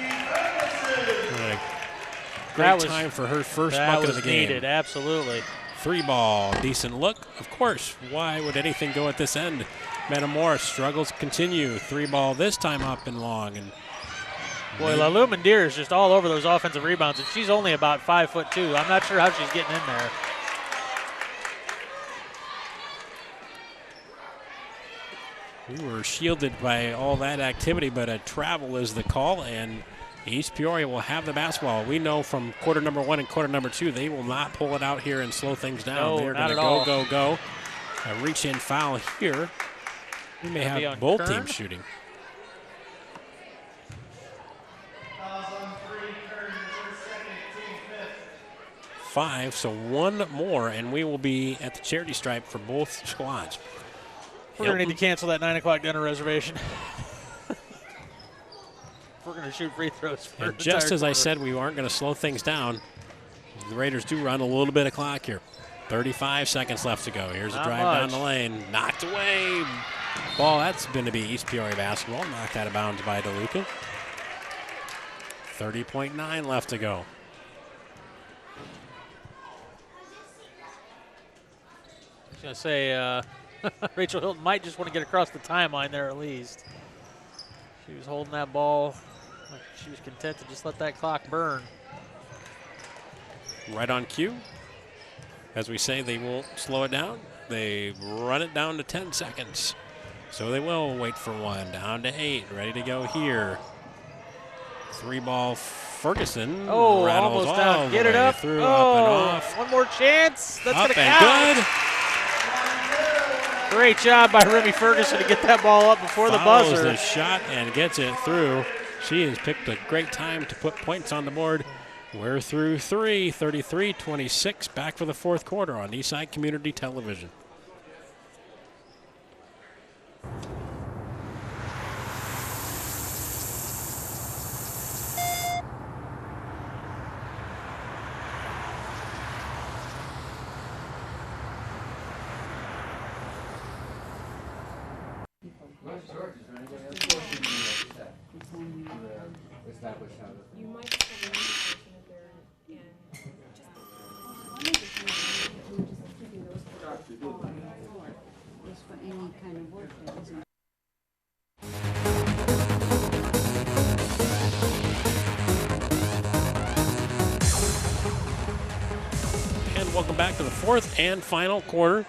Great time for her first bucket of the game. Needed, absolutely. 3 ball, decent look. Of course, why would anything go at this end? Metamora struggles continue. 3 ball this time up and long. And boy, La Lumandir is just all over those offensive rebounds, and she's only about 5'2". I'm not sure how she's getting in there. We were shielded by all that activity, but a travel is the call, and East Peoria will have the basketball. We know from quarter number 1 and quarter number 2, they will not pull it out here and slow things down. No, They're going to go. A reach-in foul here. We may have both teams shooting. Five, so one more, and we will be at the charity stripe for both squads. We're going to need to cancel that 9 o'clock dinner reservation. We're going to shoot free throws. And just as I said, we aren't going to slow things down. The Raiders do run a little bit of clock here. 35 seconds left to go. Here's a drive down the lane. Knocked away. Ball, that's going to be East Peoria basketball. Knocked out of bounds by DeLuca. 30.9 left to go. I was going to say, Rachel Hilton might just want to get across the timeline there at least. She was holding that ball. She was content to just let that clock burn. Right on cue. As we say, they won't slow it down. They run it down to 10 seconds. So they will wait for one. Down to 8. Ready to go here. 3-ball Ferguson. Oh, rattles almost down. Get it up. Through, up and off. One more chance. That's going to count. Good. Great job by Remy Ferguson to get that ball up before the buzzer. Follows the shot and gets it through. She has picked a great time to put points on the board. We're through 3, 33-26, back for the fourth quarter on Eastside Community Television. Welcome back to the fourth and final quarter.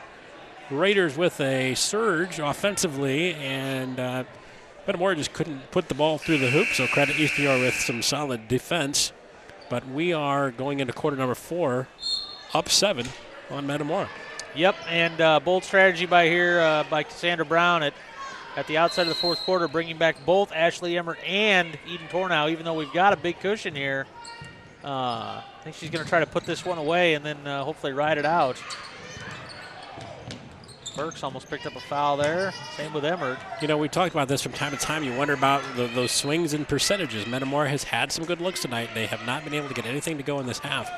Raiders with a surge offensively, and Metamora just couldn't put the ball through the hoop, so credit East Peoria with some solid defense. But we are going into quarter number 4, up 7 on Metamora. Yep, and bold strategy by Cassandra Brown at the outside of the fourth quarter, bringing back both Ashley Emmert and Eden Tornow, even though we've got a big cushion here. I think she's going to try to put this one away and then hopefully ride it out. Burks almost picked up a foul there. Same with Emmert. You know, we talked about this from time to time. You wonder about those swings and percentages. Metamora has had some good looks tonight. They have not been able to get anything to go in this half.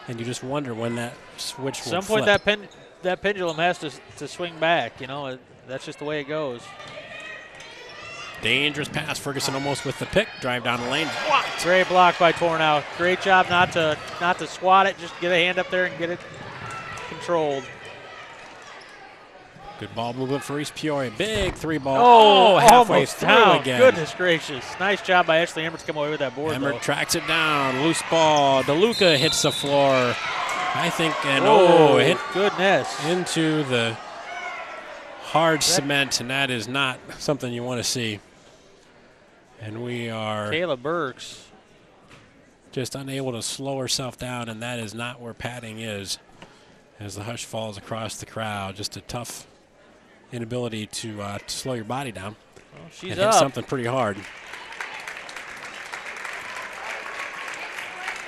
And you just wonder when that switch will At some point, flip. that pendulum has to swing back. You know, that's just the way it goes. Dangerous pass. Ferguson almost with the pick. Drive down the lane. Blocked. Great block by Tornow. Great job not to swat it. Just get a hand up there and get it controlled. Good ball movement for East Peoria. Big 3-ball. Oh, halfway almost through down. again. Goodness gracious. Nice job by Ashley Emmert to come away with that board. Emmert though. tracks it down. Loose ball. DeLuca hits the floor. I think, and hit goodness into the hard cement, and that is not something you want to see. And we are Kayla Burks just unable to slow herself down, and that is not where padding is. As the hush falls across the crowd, just a tough inability to slow your body down. Well, she's and up. hit something pretty hard.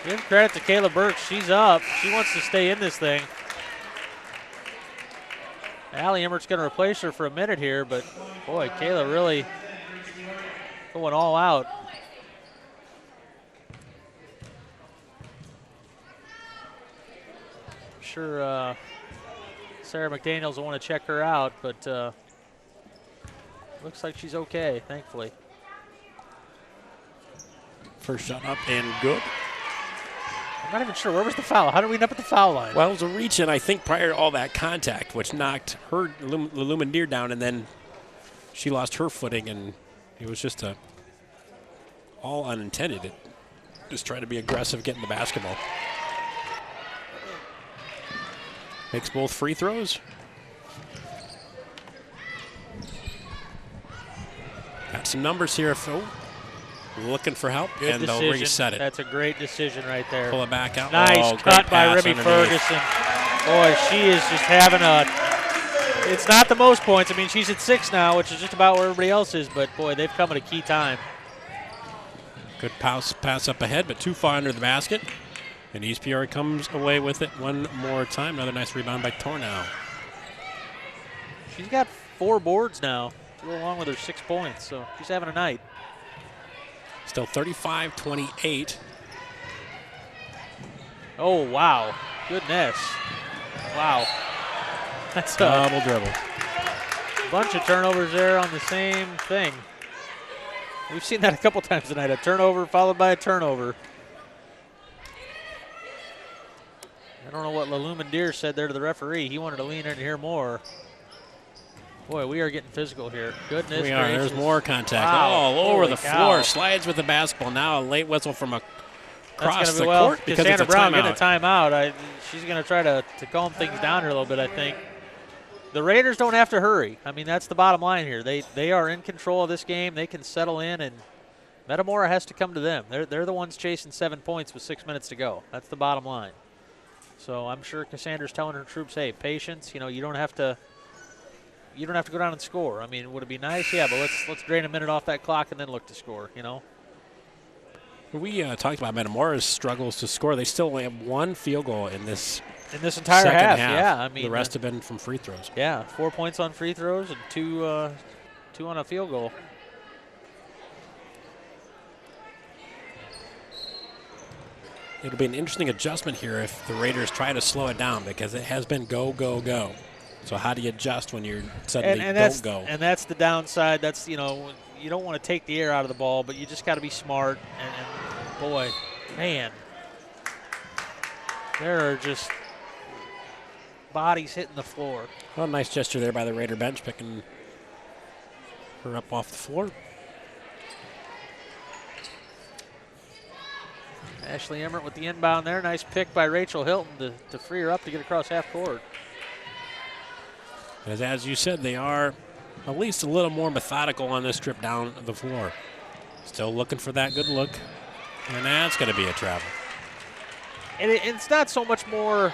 Give credit to Kayla Burks. She's up. She wants to stay in this thing. Allie Emmert's going to replace her for a minute here, but boy, Kayla really going all out. I'm sure Sarah McDaniels will want to check her out, but looks like she's okay, thankfully. First shot up and good. I'm not even sure. Where was the foul? How did we end up at the foul line? Well, it was a reach in, I think, prior to all that contact, which knocked her Lumendeer down, and then she lost her footing, and it was just all unintended. Just trying to be aggressive, getting the basketball. Makes both free throws. Got some numbers here. looking for help, Good and decision. they'll reset it. That's a great decision right there. Pull it back out. Nice Oh, cut great by pass Remy underneath. Ferguson. Boy, she is just having it's not the most points. I mean, she's at 6 now, which is just about where everybody else is, but boy, they've come at a key time. Good pass up ahead, but too far under the basket. And East Peoria comes away with it one more time. Another nice rebound by Tornow. She's got 4 boards now to go along with her 6 points, so she's having a night. Still 35-28. Oh, wow. Goodness. Wow. That's a Double dribble. bunch of turnovers there on the same thing. We've seen that a couple times tonight. A turnover followed by a turnover. I don't know what LaLumendeer said there to the referee. He wanted to lean in and hear more. Boy, we are getting physical here. Goodness We are. gracious. There's more contact. Wow. All over Holy the cow. floor. Slides with the basketball. Now a late whistle from across That's the gonna be, court because it's Cassandra a Brown timeout. getting a timeout. She's going to try to calm things down here a little bit, I think. The Raiders don't have to hurry. I mean, that's the bottom line here. They are in control of this game. They can settle in, and Metamora has to come to them. They're the ones chasing 7 points with 6 minutes to go. That's the bottom line. So I'm sure Cassandra's telling her troops, hey, patience. You know, you don't have to go down and score. I mean, would it be nice? Yeah, but let's drain a minute off that clock and then look to score, you know. We talked about Metamora's struggles to score. They still only have 1 field goal in this entire second half. half. Yeah, I mean, the rest have been from free throws. Yeah, 4 points on free throws and two on a field goal. It'll be an interesting adjustment here if the Raiders try to slow it down because it has been go, go, go. So how do you adjust when you're suddenly don't go? And that's the downside. That's, you know, you don't want to take the air out of the ball, but you just got to be smart. And boy, man, there are just bodies hitting the floor. Well, nice gesture there by the Raider bench, picking her up off the floor. Ashley Emmert with the inbound there. Nice pick by Rachel Hilton to free her up to get across half court. As you said, they are at least a little more methodical on this trip down the floor. Still looking for that good look, and that's going to be a travel. And it's not so much more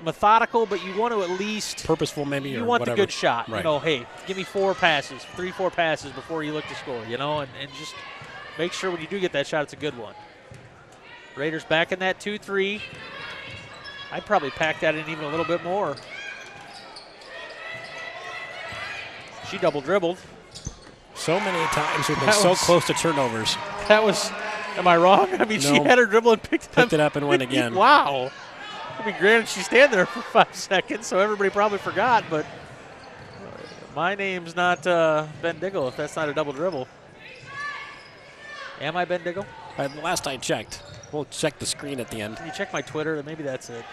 methodical, but you want to at least purposeful, maybe. You or want whatever. the good shot. Right. You know, hey, give me 4 passes, 3-4 passes before you look to score. You know, and just make sure when you do get that shot, it's a good one. Raiders back in that 2-3. I'd probably pack that in even a little bit more. She double dribbled. So many times we've been so close to turnovers. That was, am I wrong? I mean, No. she had her dribble and picked it up and went again. Wow. I mean, granted, she stand there for 5 seconds, so everybody probably forgot, but my name's not Ben Diggle if that's not a double dribble. Am I Ben Diggle? Last I checked. We'll check the screen at the end. Can you check my Twitter? Maybe that's it.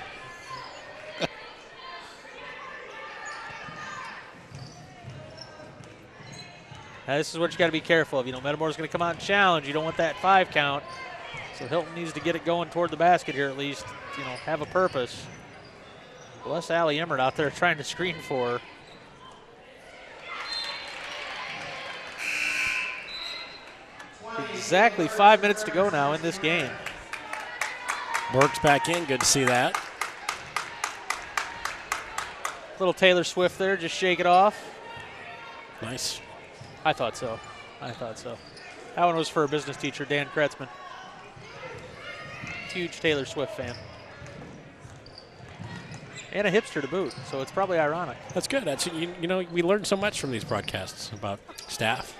Now, this is what you got to be careful of. You know, Metamora's going to come out and challenge. You don't want that 5 count. So Hilton needs to get it going toward the basket here at least. You know, have a purpose. Bless Allie Emmert out there trying to screen for her. Exactly 5 minutes to go now in this game. Burke's back in. Good to see that. Little Taylor Swift there, just shake it off. Nice. I thought so. That one was for a business teacher, Dan Kretzman. Huge Taylor Swift fan. And a hipster to boot, so it's probably ironic. That's good. That's you know, we learn so much from these broadcasts about staff.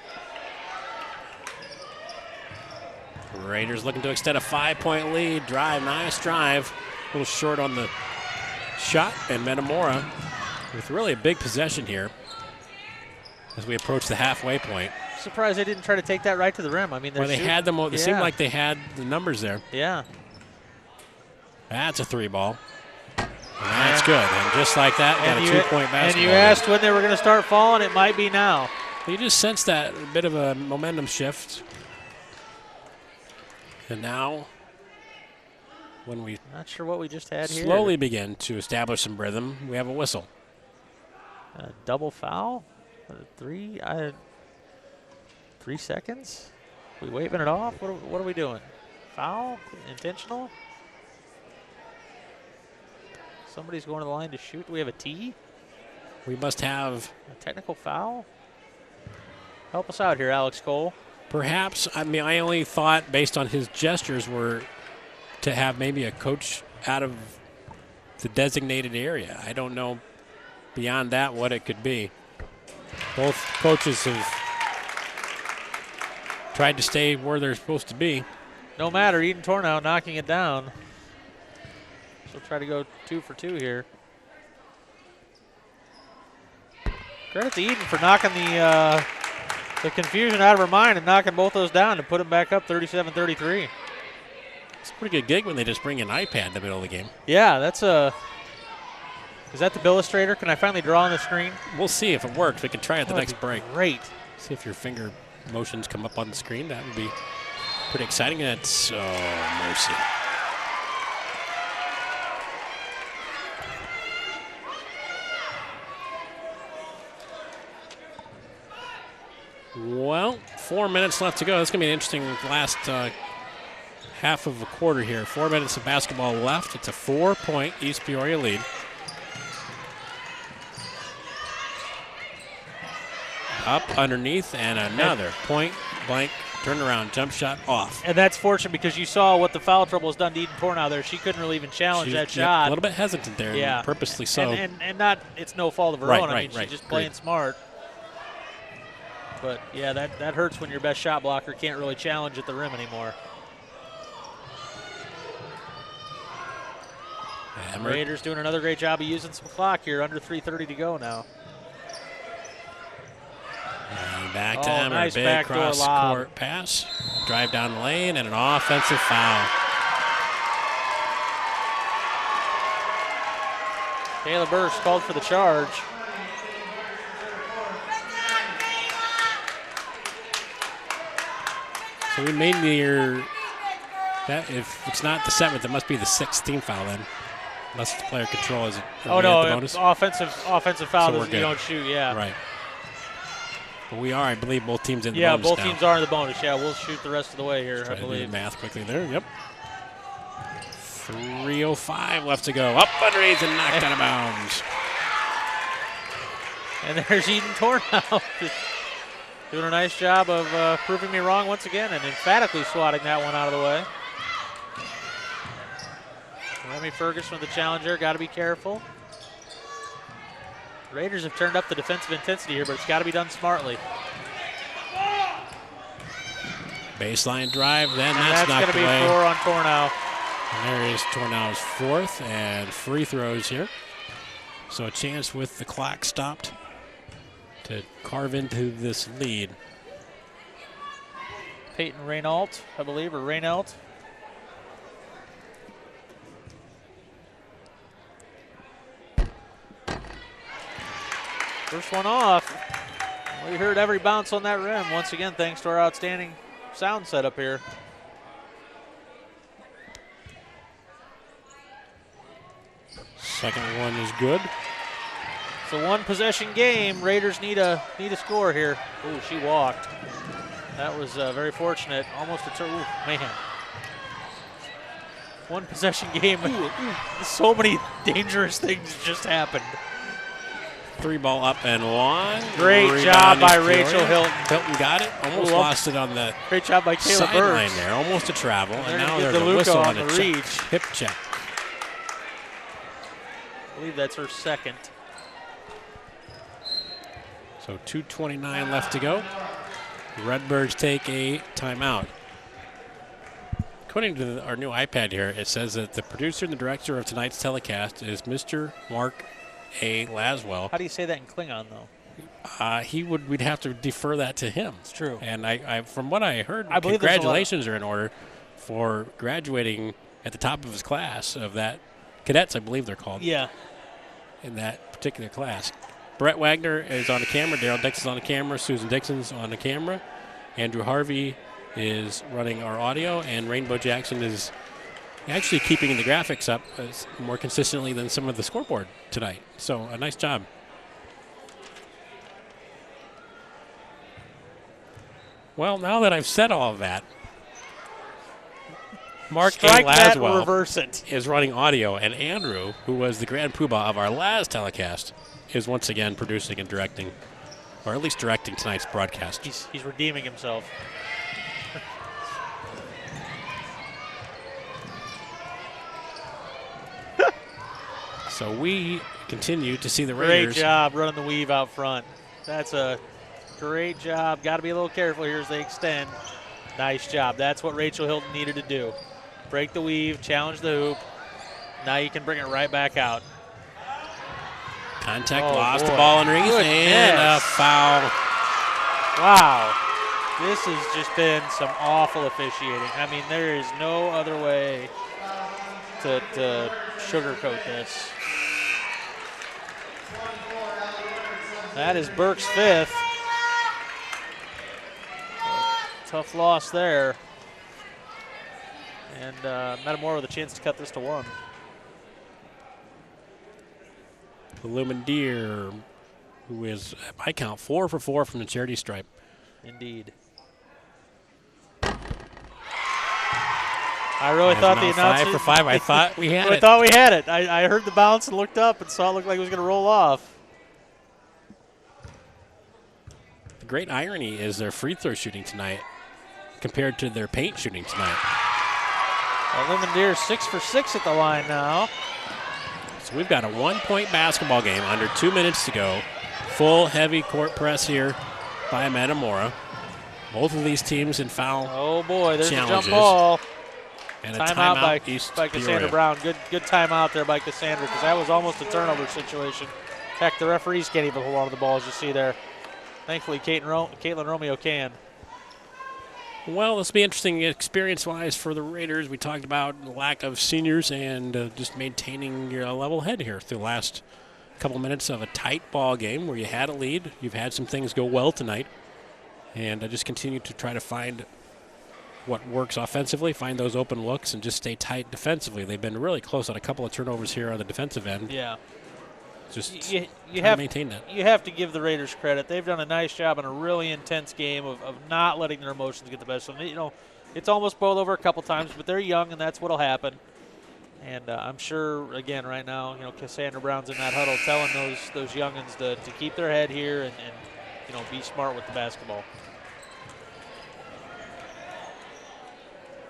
Raiders looking to extend a 5-point lead. Nice drive. A little short on the shot, and Metamora with really a big possession here as we approach the halfway point. Surprised they didn't try to take that right to the rim. I mean, they had them. It seemed like they had the numbers there. Yeah. That's a 3-ball. And that's good. And just like that, got a 2-point basketball. And you asked when they were going to start falling. It might be now. You just sense that bit of a momentum shift. And now, when we not sure what we just had here. Slowly begin to establish some rhythm, we have a whistle. Double foul? 3 seconds? We waving it off? What are we doing? Foul? Intentional? Somebody's going to the line to shoot. Do we have a tee? We must have a technical foul? Help us out here, Alex Cole. Perhaps. I mean, I only thought based on his gestures were to have maybe a coach out of the designated area. I don't know beyond that what it could be. Both coaches have tried to stay where they're supposed to be. No matter, Eden Tornow knocking it down. She'll try to go 2 for 2 here. Credit to Eden for knocking the confusion out of her mind and knocking both those down to put them back up 37-33. It's a pretty good gig when they just bring an iPad in the middle of the game. Yeah, that's a. Is that the Billustrator? Can I finally draw on the screen? We'll see if it works. We can try at the next break. Great. See if your finger motions come up on the screen. That would be pretty exciting. That's mercy. Well, 4 minutes left to go. That's going to be an interesting last half of a quarter here. 4 minutes of basketball left. It's a 4-point East Peoria lead. Up underneath and another point blank turnaround jump shot off. And that's fortunate because you saw what the foul trouble has done to Eden Tornow there. She couldn't really even challenge that shot. A little bit hesitant there, yeah, purposely so. And not, it's no fault of her own. I mean, she's just playing smart. But yeah, that hurts when your best shot blocker can't really challenge at the rim anymore. Raiders doing another great job of using some clock here. Under 3:30 to go now. And back to Emmer. Nice Big cross-court pass. Drive down the lane and an offensive foul. Kayla Burst called for the charge. So we made that if it's not the 7th, it must be the 6th team foul then. Unless it's player control. Is it? Oh, no, offensive foul so doesn't, you don't shoot, yeah. Right. But we are, I believe, both teams in the bonus. bonus Yeah, both teams are in the bonus. Yeah, we'll shoot the rest of the way here, I believe. Do the math quickly there, yep. 3:05 left to go. Up underneath and knocked out of bounds. And there's Eden Tornow. Doing a nice job of proving me wrong once again and emphatically swatting that one out of the way. Remy Ferguson with the challenger, got to be careful. Raiders have turned up the defensive intensity here, but it's got to be done smartly. Baseline drive, then and that's knocked away. That's going to be 4 on Tornow. And there is Tornow's 4th and free throws here. So a chance with the clock stopped to carve into this lead. Peyton Reynault, I believe, or Reynault. First one off. We heard every bounce on that rim once again, thanks to our outstanding sound setup here. Second one is good. It's a one-possession game. Raiders need a score here. Ooh, she walked. That was very fortunate. Almost a turn. Ooh, man. One-possession game. So many dangerous things just happened. 3-ball up and one. Great job by Rachel Hilton. Hilton got it. Almost lost it on the great job by Kayla sideline there. Almost a travel. And now there's a whistle on the reach. Hip check. I believe that's her second. So 2:29 left to go. Redbirds take a timeout. According to our new iPad here, it says that the producer and the director of tonight's telecast is Mr. Mark A. Laswell. How do you say that in Klingon, though? We'd have to defer that to him. It's true. And I from what I heard, congratulations are in order for graduating at the top of his class of that. Cadets, I believe they're called. Yeah. In that particular class. Brett Wagner is on the camera. Daryl Dixon's on the camera. Susan Dixon's on the camera. Andrew Harvey is running our audio. And Rainbow Jackson is actually keeping the graphics up more consistently than some of the scoreboard tonight. So a nice job. Well, now that I've said all of that, Mark A. Strike that, Laswell reverse it. is running audio, and Andrew, who was the grand poobah of our last telecast, is once again producing and directing, or at least directing tonight's broadcast. He's redeeming himself. So we continue to see the Great Raiders. job running the weave out front. That's a great job. Got to be a little careful here as they extend. Nice job. That's what Rachel Hilton needed to do. Break the weave, challenge the hoop. Now you can bring it right back out. Contact, Oh, lost boy. the ball underneath, Goodness. and a foul. Wow. This has just been some awful officiating. I mean, there is no other way to sugarcoat this. That is Burke's 5th. Tough loss there. And Metamora with a chance to cut this to 1. The Lumendeer, who is, by count, 4 for 4 from the charity stripe. Indeed. I really thought the announcer. 5 for 5. I thought we had I it. thought we had it. I heard the bounce and looked up and saw it looked like it was going to roll off. The great irony is their free throw shooting tonight compared to their paint shooting tonight. Lumendeer 6 for 6 at the line now. So we've got a 1-point basketball game under 2 minutes to go. Full heavy court press here by Metamora. Both of these teams in foul Oh boy, there's challenges. a jump ball. And a Timeout by East Cassandra Peoria. Brown. Good timeout there by Cassandra because that was almost a turnover situation. Heck, the referees can't even hold on to the ball as you see there. Thankfully, Caitlin Romeo can. Well, this will be interesting experience-wise for the Raiders. We talked about the lack of seniors and just maintaining your level head here through the last couple minutes of a tight ball game where you had a lead. You've had some things go well tonight. And just continue to try to find what works offensively, find those open looks, and just stay tight defensively. They've been really close on a couple of turnovers here on the defensive end. Yeah. Just you try have to maintain that. You have to give the Raiders credit. They've done a nice job in a really intense game of not letting their emotions get the best of them. You know, it's almost boiled over a couple times, but they're young, and that's what'll happen. And I'm sure, again, right now, you know, Cassandra Brown's in that huddle telling those youngins to keep their head here and you know, be smart with the basketball.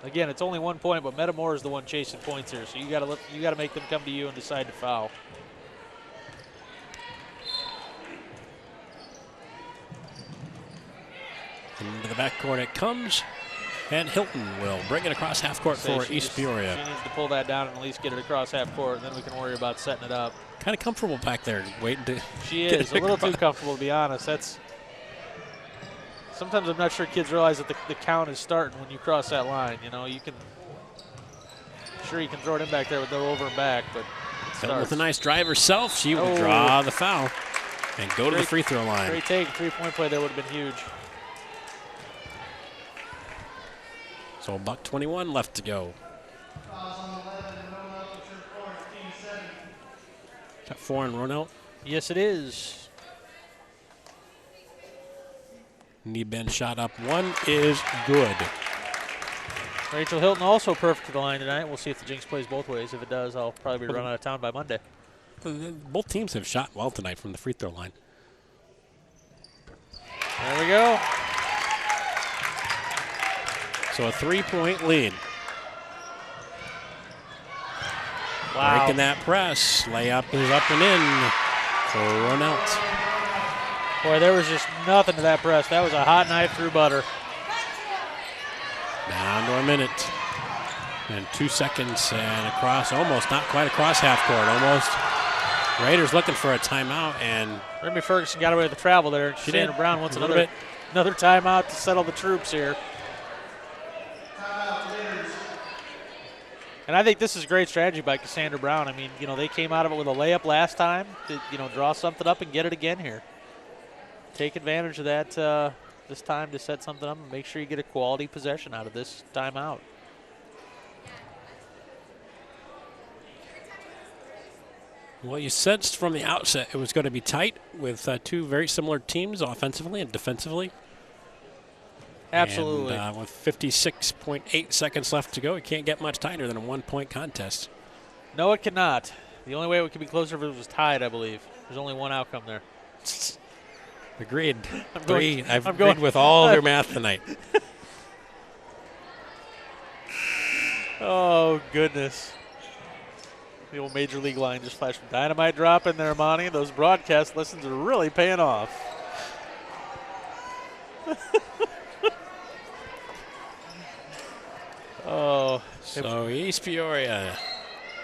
Again, it's only 1 point, but Metamora is the one chasing points here, so you got to make them come to you and decide to foul. Into the backcourt it comes, and Hilton will bring it across half court for East Peoria. She needs to pull that down and at least get it across half court, and then we can worry about setting it up. Kind of comfortable back there, waiting to. She is a little too comfortable, to be honest. Sometimes I'm not sure kids realize that the count is starting when you cross that line. You know, you can throw it in back there with no over and back, but Hilton with a nice drive herself, she will draw the foul and go to the free throw line. Great take, 3-point play there would have been huge. So $1:21 left to go. Is that 4 in Ronell? Yes, it is. Knee bend shot up. 1 is good. Rachel Hilton also perfect to the line tonight. We'll see if the Jinx plays both ways. If it does, I'll probably be run out of town by Monday. Both teams have shot well tonight from the free throw line. There we go. So a 3-point lead. Wow. Breaking that press. Layup is up and in for Ronelt. Boy, there was just nothing to that press. That was a hot knife through butter. Down to a minute. And 2 seconds and across, almost, not quite across half court, almost. Raiders looking for a timeout, and Remy Ferguson got away with the travel there. She Sandra did. Brown wants A little bit. another timeout to settle the troops here. And I think this is great strategy by Cassandra Brown. I mean, you know, they came out of it with a layup last time to, you know, draw something up and get it again here. Take advantage of that this time to set something up and make sure you get a quality possession out of this timeout. well, you sensed from the outset it was going to be tight with two very similar teams offensively and defensively. Absolutely. And with 56.8 seconds left to go, it can't get much tighter than a 1-point contest. No, it cannot. The only way it could be closer if it was tied, I believe. There's only one outcome there. Agreed. I'm agreed going with all their math tonight. Oh, goodness. The old Major League line just flashed from dynamite drop in there, Monty. Those broadcast lessons are really paying off. Oh. So East Peoria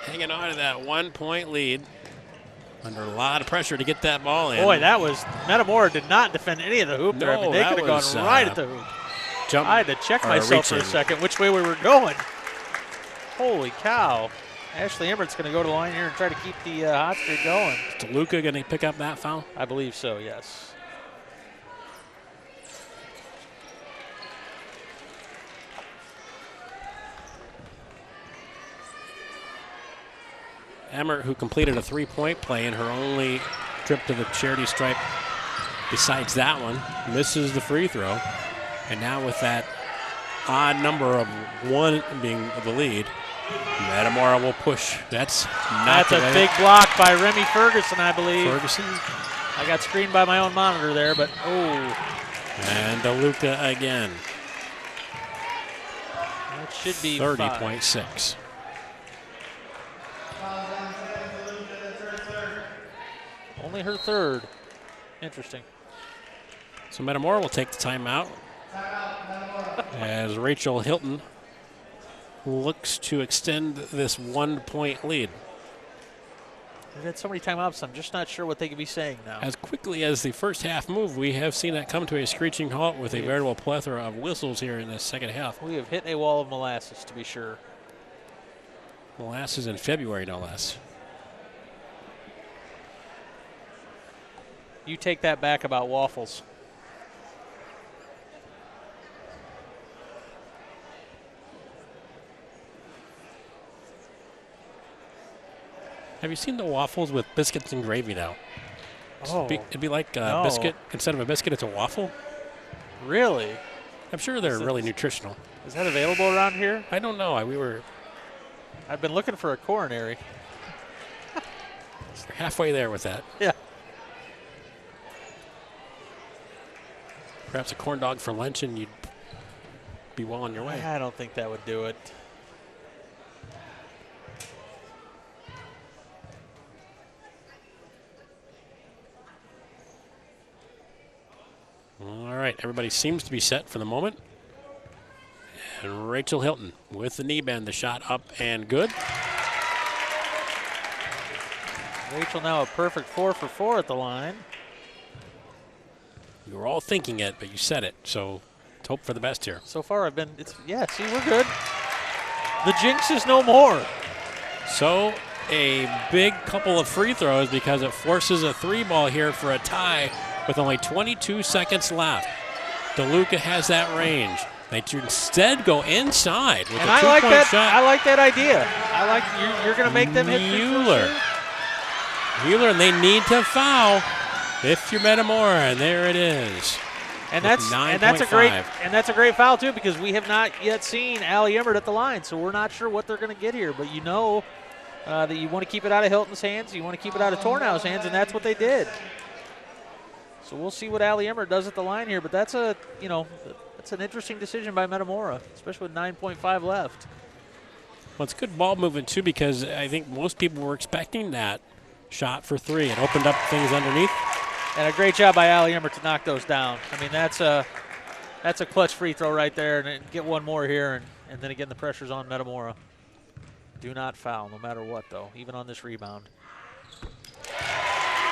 hanging on to that 1-point lead. Under a lot of pressure to get that ball in. Boy, that was – Metamora did not defend any of the hoop there. I mean, they could have gone right at the hoop. I had to check myself for a second which way we were going. Holy cow. Ashley Emmert's going to go to the line here and try to keep the hot streak going. Is DeLuca going to pick up that foul? I believe so, yes. Emmert, who completed a 3-point play in her only trip to the charity stripe besides that one, misses the free throw. And now with that odd number of 1 being the lead, Metamora will push. That's a big block by Remy Ferguson, I believe. Ferguson. I got screened by my own monitor there, but And DeLuca again. That should be 30.6. Only her third. Interesting. So Metamora will take the timeout as Rachel Hilton looks to extend this 1-point lead. They've had so many timeouts, I'm just not sure what they could be saying now. As quickly as the first half moved, we have seen that come to a screeching halt with a veritable plethora of whistles here in the second half. We have hit a wall of molasses, to be sure. Molasses in February, no less. You take that back about waffles. Have you seen the waffles with biscuits and gravy now? Oh, it'd be like a biscuit. Instead of a biscuit, it's a waffle. Really? I'm sure they're really nutritional. Is that available around here? I don't know. I've been looking for a coronary. We're halfway there with that. Yeah. Perhaps a corn dog for lunch and you'd be well on your way. I don't think that would do it. All right, everybody seems to be set for the moment. And Rachel Hilton with the knee bend, the shot up and good. Rachel now a perfect 4 for 4 at the line. You were all thinking it, but you said it, so let's hope for the best here. So far see, we're good. The jinx is no more. So a big couple of free throws because it forces a 3-ball here for a tie with only 22 seconds left. DeLuca has that range. They instead go inside with a 2-point shot. I like that idea. I like you're going to make them hit Mueller, and they need to foul if you're Metamora, and there it is. And that's a great foul too, because we have not yet seen Allie Emmert at the line, so we're not sure what they're going to get here. But you know that you want to keep it out of Hilton's hands, you want to keep it out of Tornau's hands, and that's what they did. So we'll see what Allie Emmert does at the line here, but that's an interesting decision by Metamora, especially with 9.5 left. Well, it's good ball movement too, because I think most people were expecting that shot for 3. It opened up things underneath. And a great job by Allie Emmert to knock those down. I mean, that's a clutch free throw right there, and get one more here, and then again the pressure's on Metamora. Do not foul, no matter what, though, even on this rebound.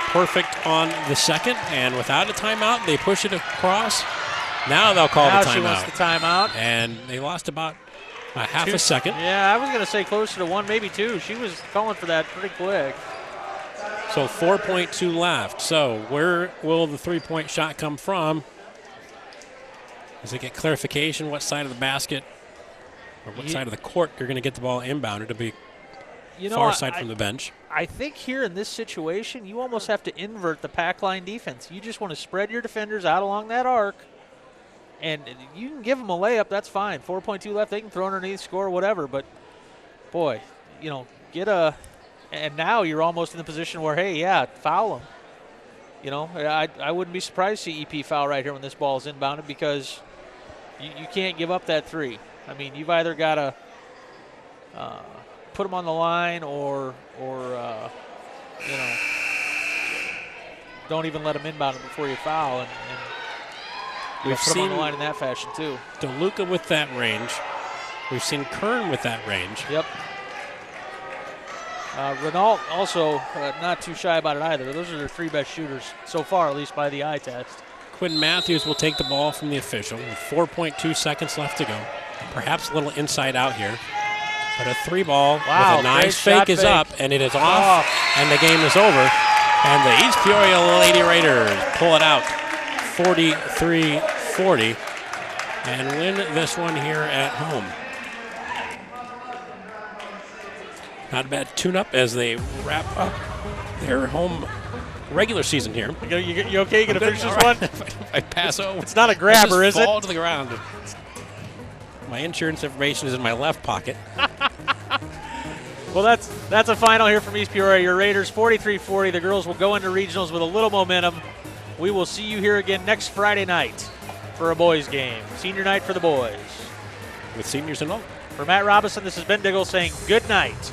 Perfect on the second, and without a timeout, they push it across. Now they'll call the timeout. Now she wants the timeout. And they lost about a half a second. Yeah, I was going to say closer to 1, maybe 2. She was calling for that pretty quick. So 4.2 left. So where will the 3-point shot come from? Does it get clarification what side of the basket or what side of the court you're going to get the ball inbounded to be far side from the bench? I think here in this situation, you almost have to invert the pack line defense. You just want to spread your defenders out along that arc And you can give them a layup, that's fine. 4.2 left, they can throw underneath, score, whatever. But, boy, you know, and now you're almost in the position where, hey, yeah, foul them. You know, I wouldn't be surprised to see EP foul right here when this ball is inbounded because you can't give up that three. I mean, you've either got to put them on the line or you know, don't even let them inbound it before you foul. And we've put them on the line in that fashion, too. DeLuca with that range. We've seen Kern with that range. Yep. Renault also not too shy about it either. Those are their 3 best shooters so far, at least by the eye test. Quinn Matthews will take the ball from the official with 4.2 seconds left to go. Perhaps a little inside out here. But a 3-ball with a nice fake is up, and it is off, and the game is over. And the East Peoria Lady Raiders pull it out 43-40 and win this one here at home. Not a bad tune-up as they wrap up their home regular season here. You okay? You going to finish this one? I pass over. It's not a grabber, is it? Fall to the ground. My insurance information is in my left pocket. Well, that's a final here from East Peoria. Your Raiders 43-40. The girls will go into regionals with a little momentum. We will see you here again next Friday night for a boys game. Senior night for the boys. With seniors and all. For Matt Robinson, this is Ben Diggle saying good night.